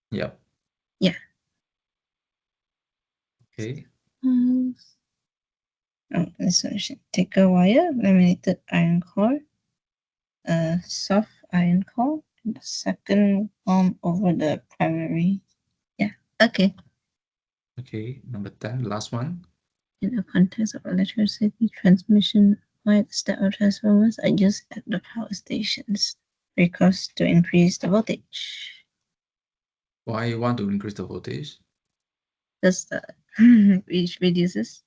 Yep. Yeah. Okay. Oh, the solution. Take a wire, laminated iron core, a soft iron core, and the second arm over the primary. Yeah. Okay. Okay. Number 10, last one. In the context of electricity transmission, wire step transformers are used at the power stations because to increase the voltage. Why you want to increase the voltage? Just which reduces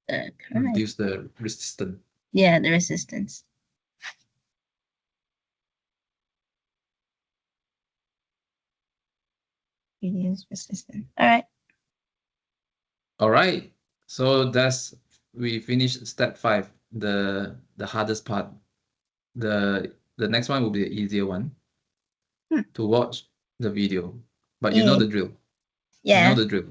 the current. Reduce the resistance. Yeah, the resistance. Reduce resistance. All right. All right. So we finished step 5, the hardest part. The next one will be the easier one. To watch the video. But you know the drill. Yeah. You know the drill.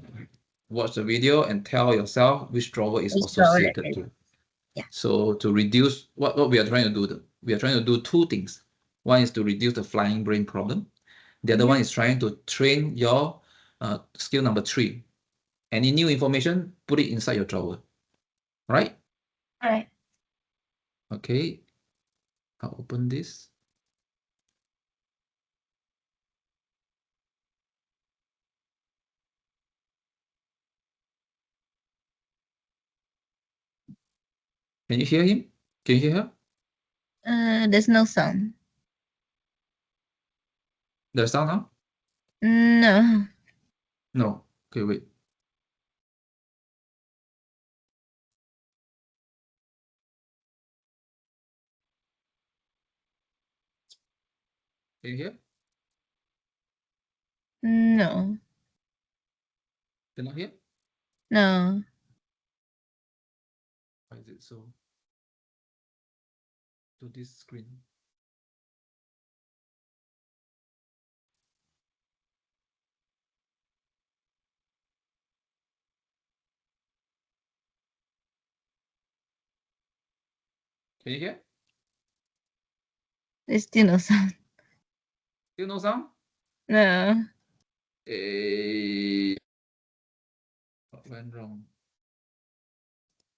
Watch the video and tell yourself which drawer is associated to. Yeah. So to reduce what we are trying to do, we are trying to do 2 things. One is to reduce the flying brain problem. The other one is trying to train your skill number 3. Any new information, put it inside your drawer. Right? All right. Okay. I'll open this. Can you hear him? Can you hear her? There's no sound. There's sound now? No. No. Okay, wait. Can you hear? No. Cannot hear? No. Why is it so? To this screen. Can you hear? There's still no sound. Still no sound? No. What went wrong?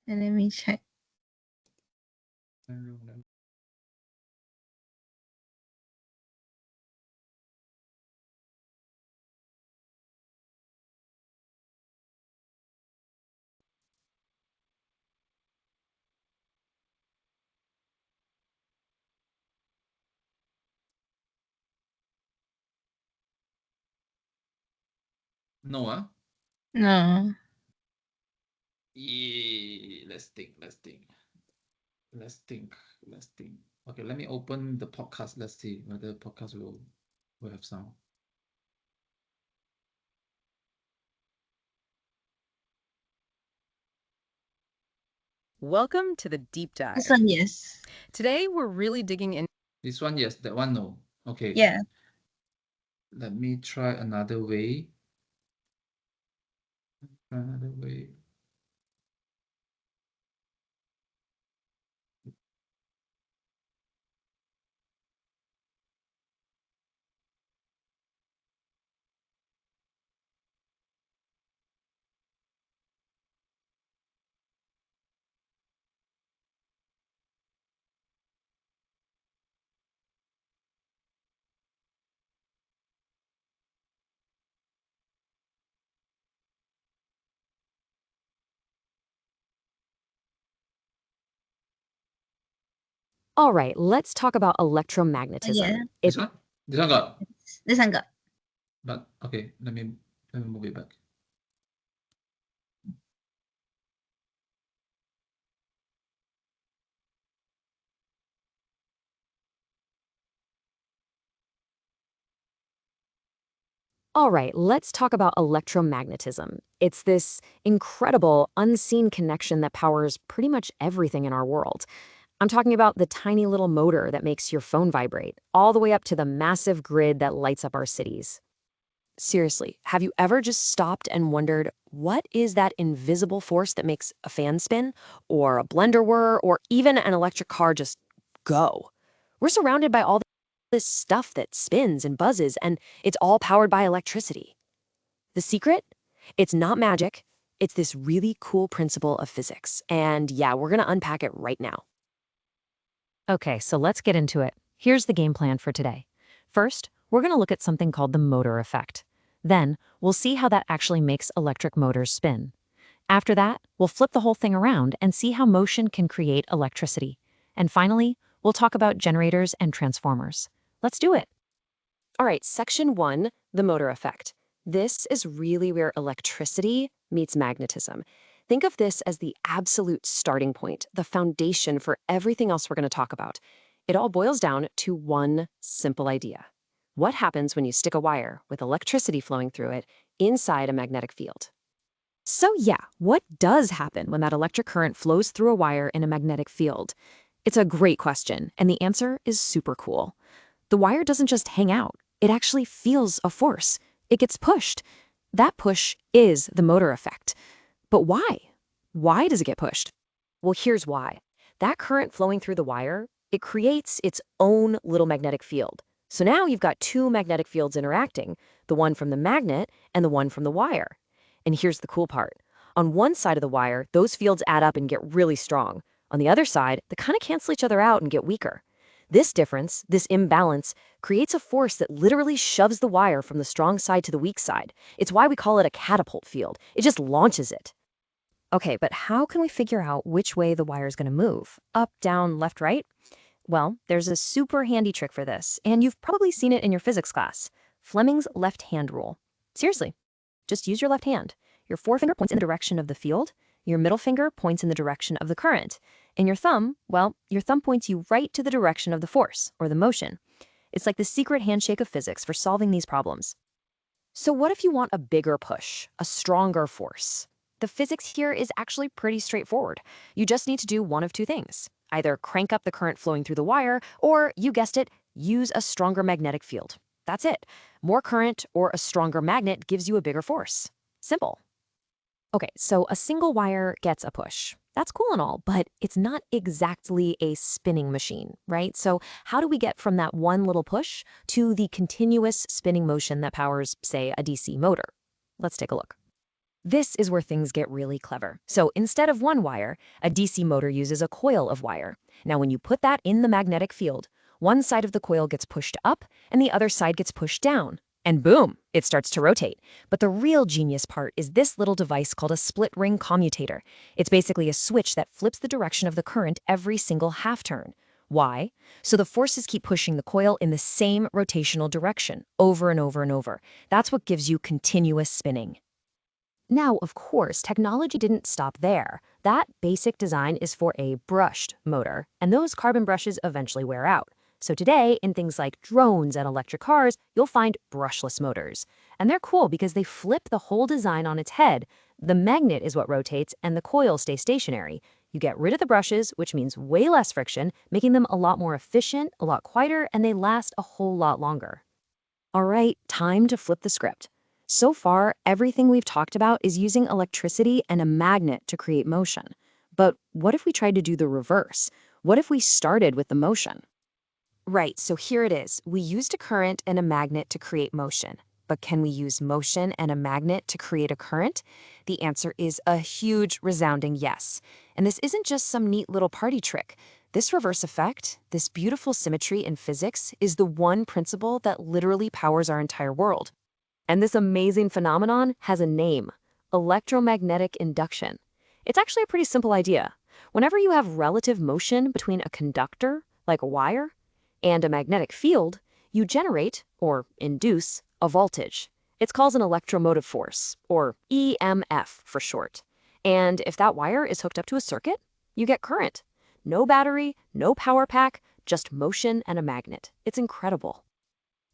And let me check. Went wrong. No, huh? No. Yeah, let's think. Okay, let me open the podcast. Let's see whether podcast will have sound. Welcome to the deep dive. This one, yes. Today we're really digging in. This one, yes. That one, no. Okay. Yeah. Let me try another way. All right, let's talk about electromagnetism. Yeah. This one? This one got. This one got. But okay, let me move it back. All right, let's talk about electromagnetism. It's this incredible, unseen connection that powers pretty much everything in our world. I'm talking about the tiny little motor that makes your phone vibrate, all the way up to the massive grid that lights up our cities. Seriously, have you ever just stopped and wondered, what is that invisible force that makes a fan spin, or a blender whir, or even an electric car just go? We're surrounded by all this stuff that spins and buzzes, and it's all powered by electricity. The secret? It's not magic. It's this really cool principle of physics. And yeah, we're going to unpack it right now. Okay, so let's get into it. Here's the game plan for today. First, we're going to look at something called the motor effect. Then, we'll see how that actually makes electric motors spin. After that, we'll flip the whole thing around and see how motion can create electricity. And finally, we'll talk about generators and transformers. Let's do it. All right, section 1, the motor effect. This is really where electricity meets magnetism. Think of this as the absolute starting point, the foundation for everything else we're going to talk about. It all boils down to one simple idea. What happens when you stick a wire with electricity flowing through it inside a magnetic field? So yeah, what does happen when that electric current flows through a wire in a magnetic field? It's a great question, and the answer is super cool. The wire doesn't just hang out. It actually feels a force. It gets pushed. That push is the motor effect. But why? Why does it get pushed? Well, here's why. That current flowing through the wire, it creates its own little magnetic field. So now you've got two magnetic fields interacting, the one from the magnet and the one from the wire. And here's the cool part. On one side of the wire, those fields add up and get really strong. On the other side, they kind of cancel each other out and get weaker. This difference, this imbalance, creates a force that literally shoves the wire from the strong side to the weak side. It's why we call it a catapult field. It just launches it. Okay, but how can we figure out which way the wire is going to move? Up, down, left, right? Well, there's a super handy trick for this, and you've probably seen it in your physics class. Fleming's left hand rule. Seriously, just use your left hand. Your forefinger points in the direction of the field, your middle finger points in the direction of the current, and your thumb, well, your thumb points you right to the direction of the force, or the motion. It's like the secret handshake of physics for solving these problems. So what if you want a bigger push, a stronger force? The physics here is actually pretty straightforward. You just need to do one of two things. Either crank up the current flowing through the wire, or, you guessed it, use a stronger magnetic field. That's it. More current or a stronger magnet gives you a bigger force. Simple. Okay, so a single wire gets a push. That's cool and all, but it's not exactly a spinning machine, right? So how do we get from that one little push to the continuous spinning motion that powers, say, a DC motor? Let's take a look. This is where things get really clever. So instead of one wire, a DC motor uses a coil of wire. Now, when you put that in the magnetic field, one side of the coil gets pushed up and the other side gets pushed down. And boom, it starts to rotate. But the real genius part is this little device called a split ring commutator. It's basically a switch that flips the direction of the current every single half turn. Why? So the forces keep pushing the coil in the same rotational direction over and over and over. That's what gives you continuous spinning. Now, of course, technology didn't stop there. That basic design is for a brushed motor, and those carbon brushes eventually wear out. So today, in things like drones and electric cars, you'll find brushless motors. And they're cool because they flip the whole design on its head. The magnet is what rotates, and the coil stays stationary. You get rid of the brushes, which means way less friction, making them a lot more efficient, a lot quieter, and they last a whole lot longer. All right, time to flip the script. So far, everything we've talked about is using electricity and a magnet to create motion. But what if we tried to do the reverse? What if we started with the motion? Right, so here it is. We used a current and a magnet to create motion. But can we use motion and a magnet to create a current? The answer is a huge, resounding yes. And this isn't just some neat little party trick. This reverse effect, this beautiful symmetry in physics, is the one principle that literally powers our entire world. And this amazing phenomenon has a name: electromagnetic induction. It's actually a pretty simple idea. Whenever you have relative motion between a conductor, like a wire, and a magnetic field, you generate, or induce, a voltage. It's called an electromotive force, or EMF for short. And if that wire is hooked up to a circuit, you get current. No battery, no power pack, just motion and a magnet. It's incredible.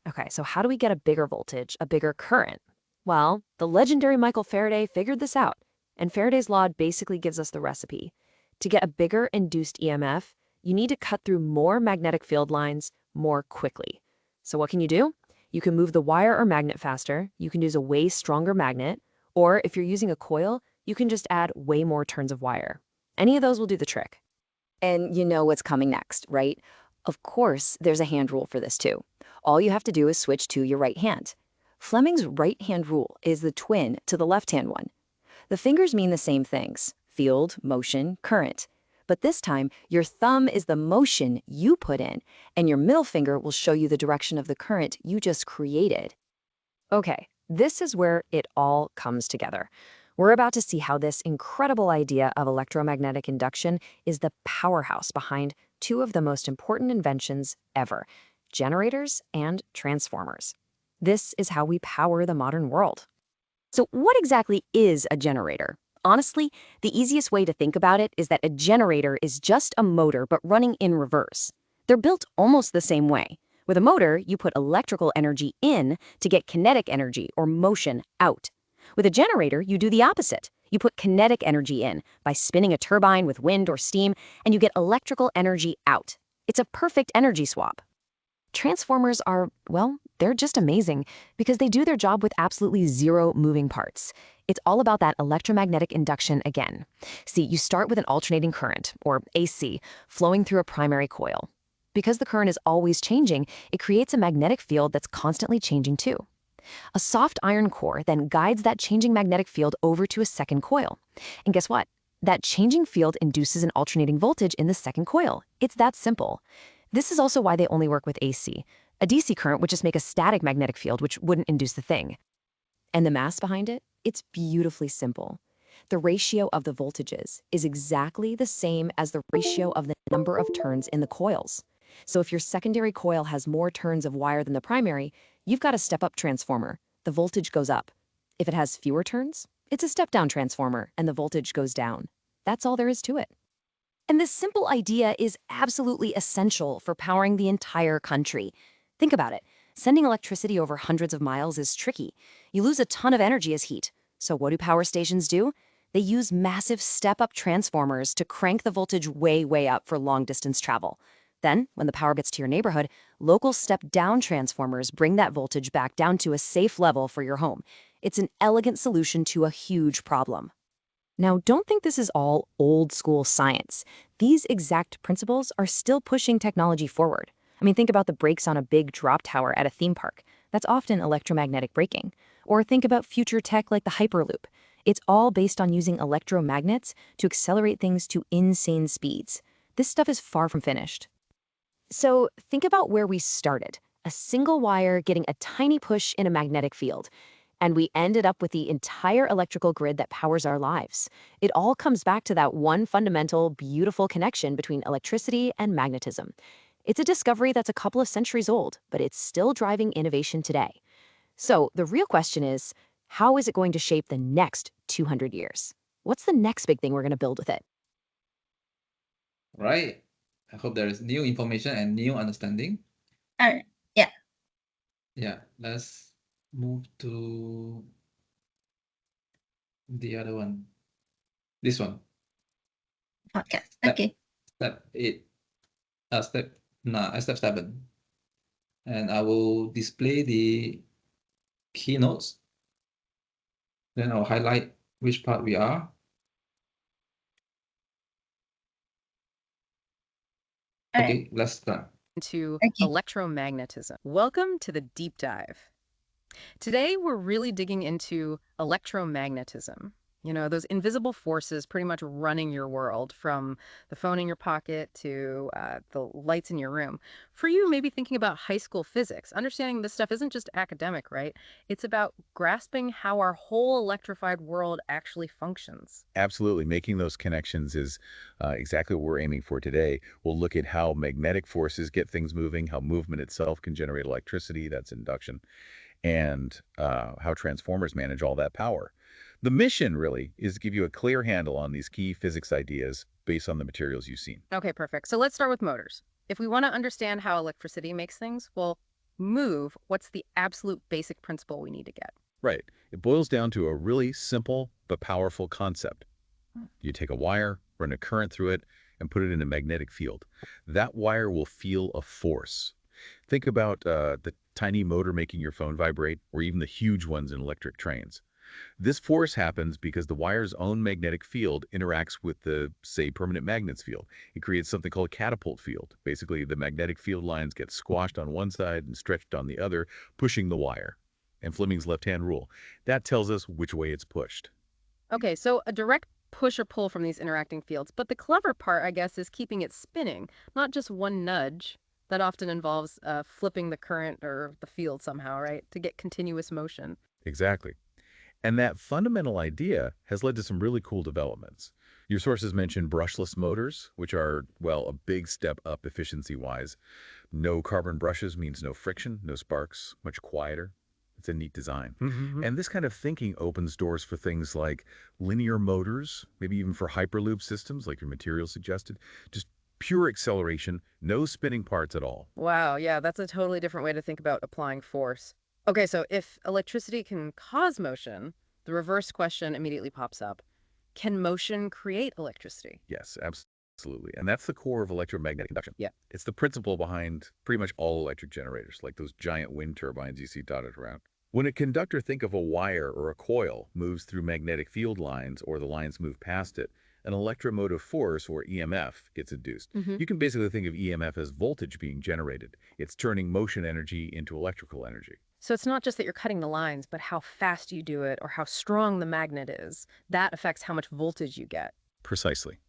Okay, so how do we get a bigger voltage, a bigger current? Well, the legendary Michael Faraday figured this out, and Faraday's law basically gives us the recipe. To get a bigger induced EMF, you need to cut through more magnetic field lines more quickly. So what can you do? You can move the wire or magnet faster, you can use a way stronger magnet, or if you're using a coil, you can just add way more turns of wire. Any of those will do the trick. And you know what's coming next, right? Of course, there's a hand rule for this too. All you have to do is switch to your right hand. Fleming's right hand rule is the twin to the left hand one. The fingers mean the same things: field, motion, current. But this time, your thumb is the motion you put in, and your middle finger will show you the direction of the current you just created. Okay, this is where it all comes together. We're about to see how this incredible idea of electromagnetic induction is the powerhouse behind two of the most important inventions ever: generators and transformers. This is how we power the modern world. So what exactly is a generator? Honestly, the easiest way to think about it is that a generator is just a motor but running in reverse. They're built almost the same way. With a motor, you put electrical energy in to get kinetic energy or motion out. With a generator, you do the opposite. You put kinetic energy in by spinning a turbine with wind or steam, and you get electrical energy out. It's a perfect energy swap. Transformers are, well, they're just amazing because they do their job with absolutely zero moving parts. It's all about that electromagnetic induction again. See, you start with an alternating current, or AC, flowing through a primary coil. Because the current is always changing, it creates a magnetic field that's constantly changing too. A soft iron core then guides that changing magnetic field over to a second coil. And guess what? That changing field induces an alternating voltage in the second coil. It's that simple. This is also why they only work with AC. A DC current would just make a static magnetic field, which wouldn't induce the thing. And the math behind it? It's beautifully simple. The ratio of the voltages is exactly the same as the ratio of the number of turns in the coils. So if your secondary coil has more turns of wire than the primary, you've got a step-up transformer. The voltage goes up. If it has fewer turns, it's a step-down transformer, and the voltage goes down. That's all there is to it. And this simple idea is absolutely essential for powering the entire country. Think about it. Sending electricity over hundreds of miles is tricky. You lose a ton of energy as heat. So what do power stations do? They use massive step-up transformers to crank the voltage way, way up for long-distance travel. Then, when the power gets to your neighborhood, local step-down transformers bring that voltage back down to a safe level for your home. It's an elegant solution to a huge problem. Now, don't think this is all old school science. These exact principles are still pushing technology forward. I mean, think about the brakes on a big drop tower at a theme park. That's often electromagnetic braking. Or think about future tech like the Hyperloop. It's all based on using electromagnets to accelerate things to insane speeds. This stuff is far from finished. So think about where we started. A single wire getting a tiny push in a magnetic field. And we ended up with the entire electrical grid that powers our lives. It all comes back to that one fundamental, beautiful connection between electricity and magnetism. It's a discovery that's a couple of centuries old, but it's still driving innovation today. So the real question is, how is it going to shape the next 200 years? What's the next big thing we're going to build with it? Right. I hope there is new information and new understanding. All right. Yeah. Yeah, let's move to the other one. This one. Podcast. Step- Okay. Step 8. Step 7. And I will display the keynotes. Then I'll highlight which part we are. All Okay, right. let's start. To Okay. electromagnetism. Welcome to the deep dive. Today, we're really digging into electromagnetism. You know, those invisible forces pretty much running your world, from the phone in your pocket to the lights in your room. For you, maybe thinking about high school physics, understanding this stuff isn't just academic, right? It's about grasping how our whole electrified world actually functions. Absolutely. Making those connections is exactly what we're aiming for today. We'll look at how magnetic forces get things moving, how movement itself can generate electricity, that's induction, and how transformers manage all that power. The mission, really, is to give you a clear handle on these key physics ideas based on the materials you've seen. Okay, perfect. So let's start with motors. If we want to understand how electricity makes things, well, move, what's the absolute basic principle we need to get? Right. It boils down to a really simple but powerful concept. You take a wire, run a current through it, and put it in a magnetic field. That wire will feel a force. Think about the tiny motor making your phone vibrate, or even the huge ones in electric trains. This force happens because the wire's own magnetic field interacts with the, say, permanent magnet's field. It creates something called a catapult field. Basically, the magnetic field lines get squashed on one side and stretched on the other, pushing the wire. And Fleming's left-hand rule. That tells us which way it's pushed. Okay, so a direct push or pull from these interacting fields. But the clever part, I guess, is keeping it spinning, not just one nudge. That often involves flipping the current or the field somehow, right, to get continuous motion. Exactly. And that fundamental idea has led to some really cool developments. Your sources mentioned brushless motors, which are, well, a big step up efficiency-wise. No carbon brushes means no friction, no sparks, much quieter. It's a neat design. And this kind of thinking opens doors for things like linear motors, maybe even for hyperloop systems like your material suggested. Just pure acceleration, no spinning parts at all. Wow, yeah, that's a totally different way to think about applying force. Okay, so if electricity can cause motion, the reverse question immediately pops up. Can motion create electricity? Yes, absolutely. And that's the core of electromagnetic induction. Yeah. It's the principle behind pretty much all electric generators, like those giant wind turbines you see dotted around. When a conductor, think of a wire or a coil, moves through magnetic field lines or the lines move past it, an electromotive force, or EMF, gets induced. You can basically think of EMF as voltage being generated. It's turning motion energy into electrical energy. So it's not just that you're cutting the lines, but how fast you do it or how strong the magnet is. That affects how much voltage you get. Precisely.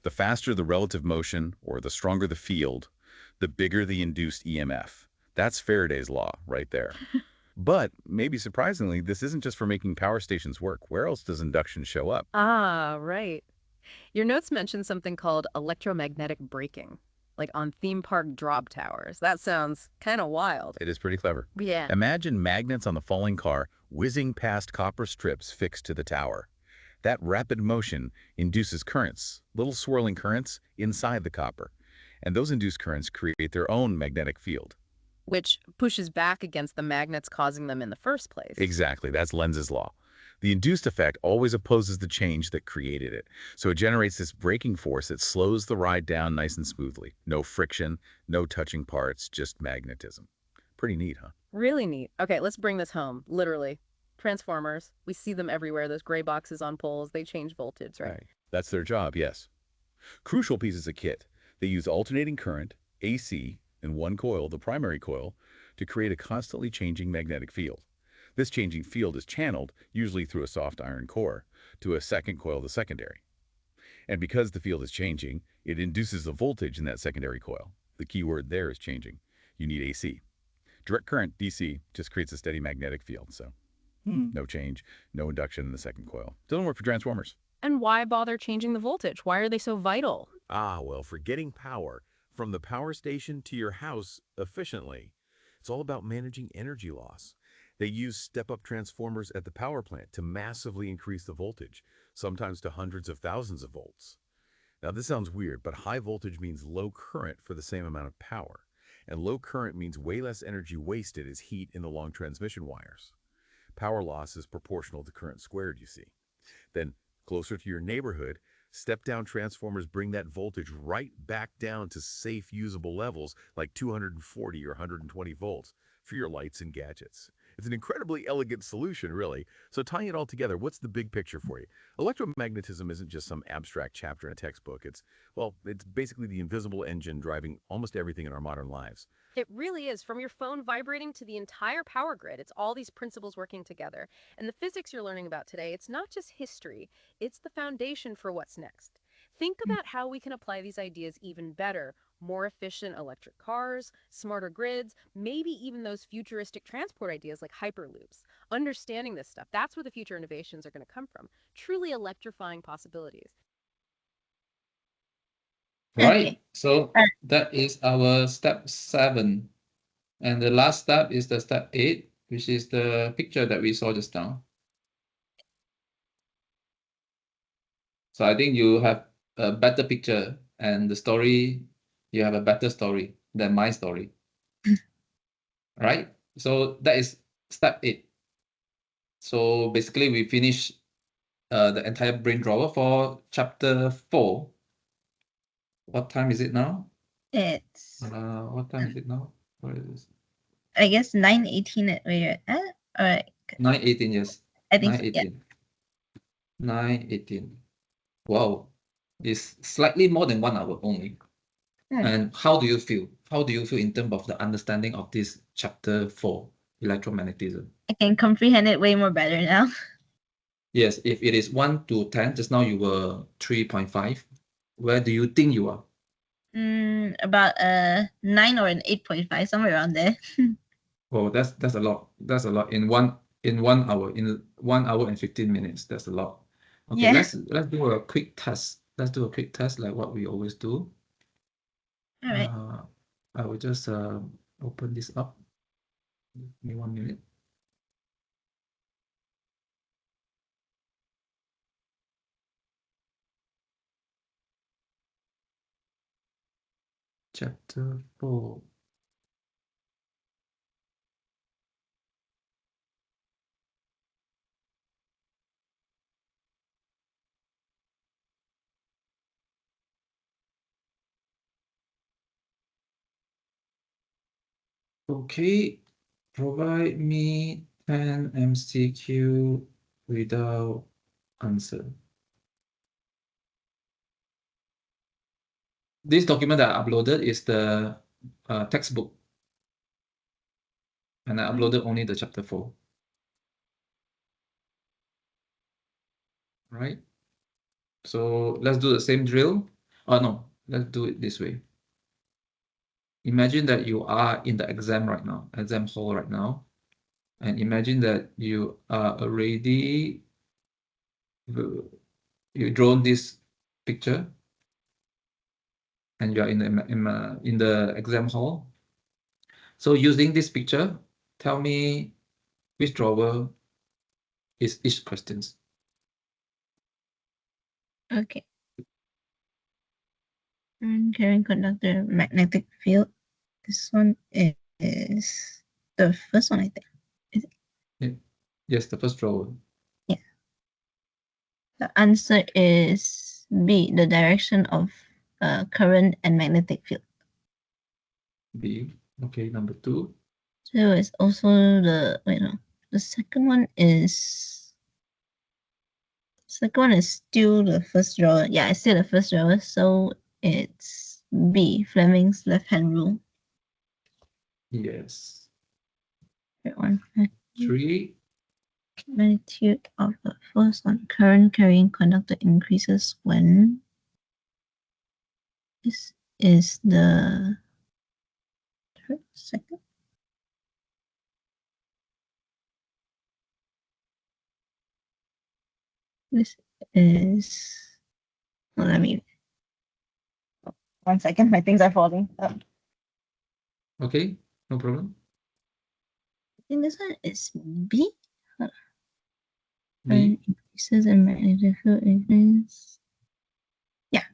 The faster the relative motion, or the stronger the field, the bigger the induced EMF. That's Faraday's law right there. But, maybe surprisingly, this isn't just for making power stations work. Where else does induction show up? Ah, right. Your notes mentioned something called electromagnetic braking, like on theme park drop towers. That sounds kind of wild. It is pretty clever. Yeah. Imagine magnets on the falling car whizzing past copper strips fixed to the tower. That rapid motion induces currents, little swirling currents, inside the copper. And those induced currents create their own magnetic field. Which pushes back against the magnets causing them in the first place. Exactly. That's Lenz's law. The induced effect always opposes the change that created it. So it generates this braking force that slows the ride down nice and smoothly. No friction, no touching parts, just magnetism. Pretty neat, huh? Really neat. Okay, let's bring this home, literally. transformers. We see them everywhere. Those gray boxes on poles, they change voltage, right? Right. That's their job, yes. Crucial pieces of kit. They use alternating current, AC, in one coil, the primary coil, to create a constantly changing magnetic field. This changing field is channeled, usually through a soft iron core, to a second coil, the secondary. And because the field is changing, it induces a voltage in that secondary coil. The key word there is changing. You need AC. Direct current, DC, just creates a steady magnetic field, so no change, no induction in the second coil. Doesn't work for transformers. And why bother changing the voltage? Why are they so vital? Well, for getting power from the power station to your house efficiently, it's all about managing energy loss. They use step-up transformers at the power plant to massively increase the voltage, sometimes to hundreds of thousands of volts. Now, this sounds weird, but high voltage means low current for the same amount of power. And low current means way less energy wasted as heat in the long transmission wires. Power loss is proportional to current squared, you see. Then, closer to your neighborhood, step-down transformers bring that voltage right back down to safe, usable levels like 240 or 120 volts for your lights and gadgets. It's an incredibly elegant solution, really. So tying it all together, what's the big picture for you? Electromagnetism isn't just some abstract chapter in a textbook. It's basically the invisible engine driving almost everything in our modern lives. It really is. From your phone vibrating to the entire power grid, it's all these principles working together. And the physics you're learning about today, it's not just history, it's the foundation for what's next. Think about how we can apply these ideas even better. More efficient electric cars, smarter grids, maybe even those futuristic transport ideas like hyperloops. Understanding this stuff, that's where the future innovations are going to come from. Truly electrifying possibilities. Right. So that is our step 7. And the last step is the step 8, which is the picture that we saw just now. So I think you have a better picture, and the story, you have a better story than my story. Right? So that is step 8. So basically we finish the entire brain drawer for chapter 4. What time is it now? It's What time is it now? What is this? I guess 9:18 at where you're at. All right. 9:18, yes. I think so, 9:18. 9:18. Wow. It's slightly more than 1 hour only. And how do you feel? How do you feel in terms of the understanding of this chapter 4, electromagnetism? I can comprehend it way more better now. Yes, if it is 1 to 10, just now you were 3.5. Where do you think you are? About 9 or an 8.5, somewhere around there. Oh, that's a lot. That's a lot in 1 hour. In 1 hour and 15 minutes. That's a lot. Okay, Yeah. let's do a quick test. Let's do a quick test like what we always do. All right. I will just open this up. Give me 1 minute. Chapter 4. Okay, provide me 10 MCQ without answer. This document that I uploaded is the textbook, and I uploaded only the chapter 4. Right? So let's do the same drill. Oh no, let's do it this way. Imagine that you are in the exam right now, exam hall right now, and imagine that you are already, you drawn this picture, and you are in the exam hall. So using this picture, tell me which drawer is each questions. Okay. Carrying conductor magnetic field. This one is the first one, I think. Is it? Yes, the first drawer. Yeah. The answer is B, the direction of current and magnetic field. B. Okay, number 2. So it's also the the second one is still the first drawer. Yeah, it's still the first drawer. So it's B, Fleming's left-hand rule. Yes. That one. 3. Magnitude of the force on current carrying conductor increases when this is the second. This is. Well, let me. 1 second, my things are falling. Okay, no problem. I think this one is B. B. Increases in magnetic field increase. Yeah.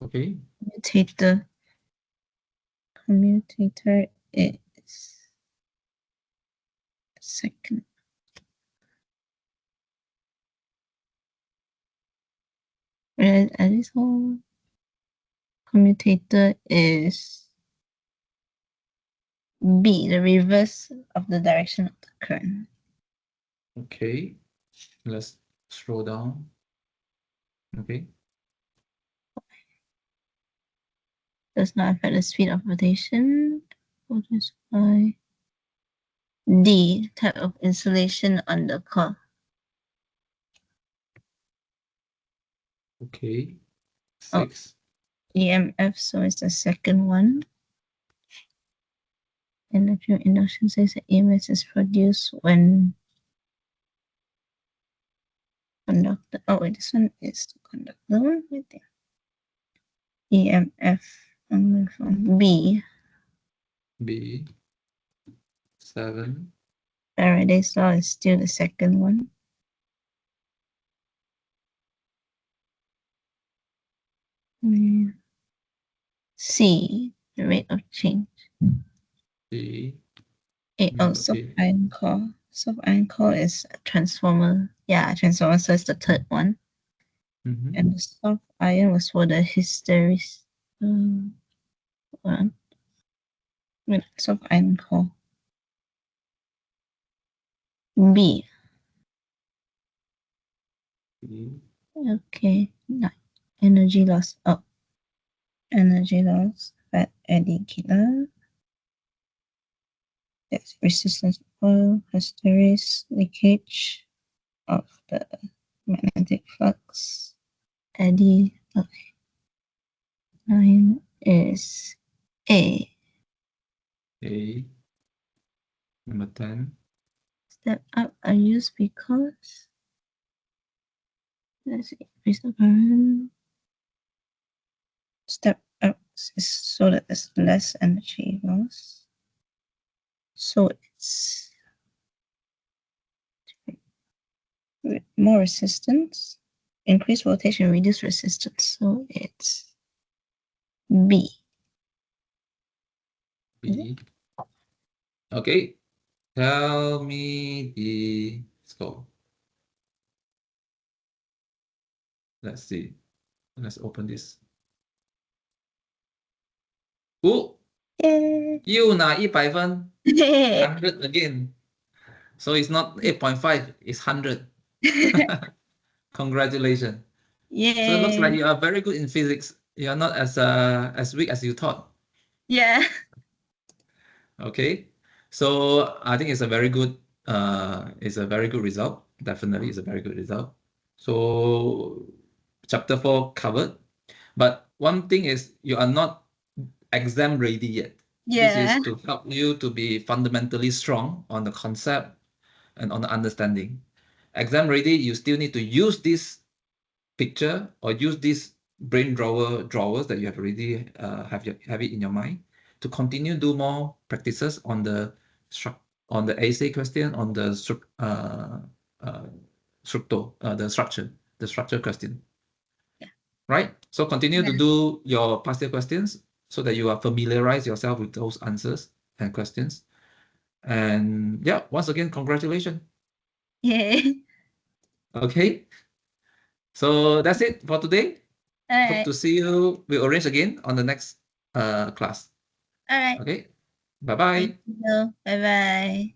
Okay. Commutator is second. Whereas at this whole commutator is B, the reverse of the direction of the current. Okay, let's scroll down. Okay. Does not affect the speed of rotation. By D, type of insulation on the core. Okay. 6. EMF, so it's the second one. Electrical induction says that EMF is produced when conductor. Oh wait, this one is the conductor one right there. EMF from B. B. 7. Faraday's law is still the second one. C, the rate of change. C. Soft iron core. Soft iron core is a transformer. Yeah, transformer, so it's the third one. And the soft iron was for the hysteresis. Soft iron core. B. Okay, 9. Energy loss. Oh, energy loss. Fat eddy killer. That's resistance oil, hysteresis, leakage of the magnetic flux. Eddy. Okay. 9 is A. A. Number 10. Step up are used because let's increase the current. Step up is so that there's less energy loss. So it's more resistance, increase voltage, reduce resistance. So it's B. B. Okay. Tell me the score. Let's see. Let's open this. You 拿100分 100 again. So it's not 8.5, it's 100. Congratulations. Yeah. So it looks like you are very good in physics. You are not as weak as you thought. Yeah. Okay. So I think it's a very good result. Definitely it's a very good result. So chapter 4 covered. But one thing is you are not exam ready yet. Yeah. This is to help you to be fundamentally strong on the concept and on the understanding. Exam ready, you still need to use this picture or use these brain drawers that you have already have it in your mind to continue do more practices on the essay question, on the structure question. Yeah. Right? So continue to do your past year questions so that you are familiarize yourself with those answers and questions. And yeah, once again, congratulations. Yeah. Okay. So that's it for today. All right. Hope to see you. We'll arrange again on the next class. All right. Okay. Bye-bye. Thank you. Bye-bye.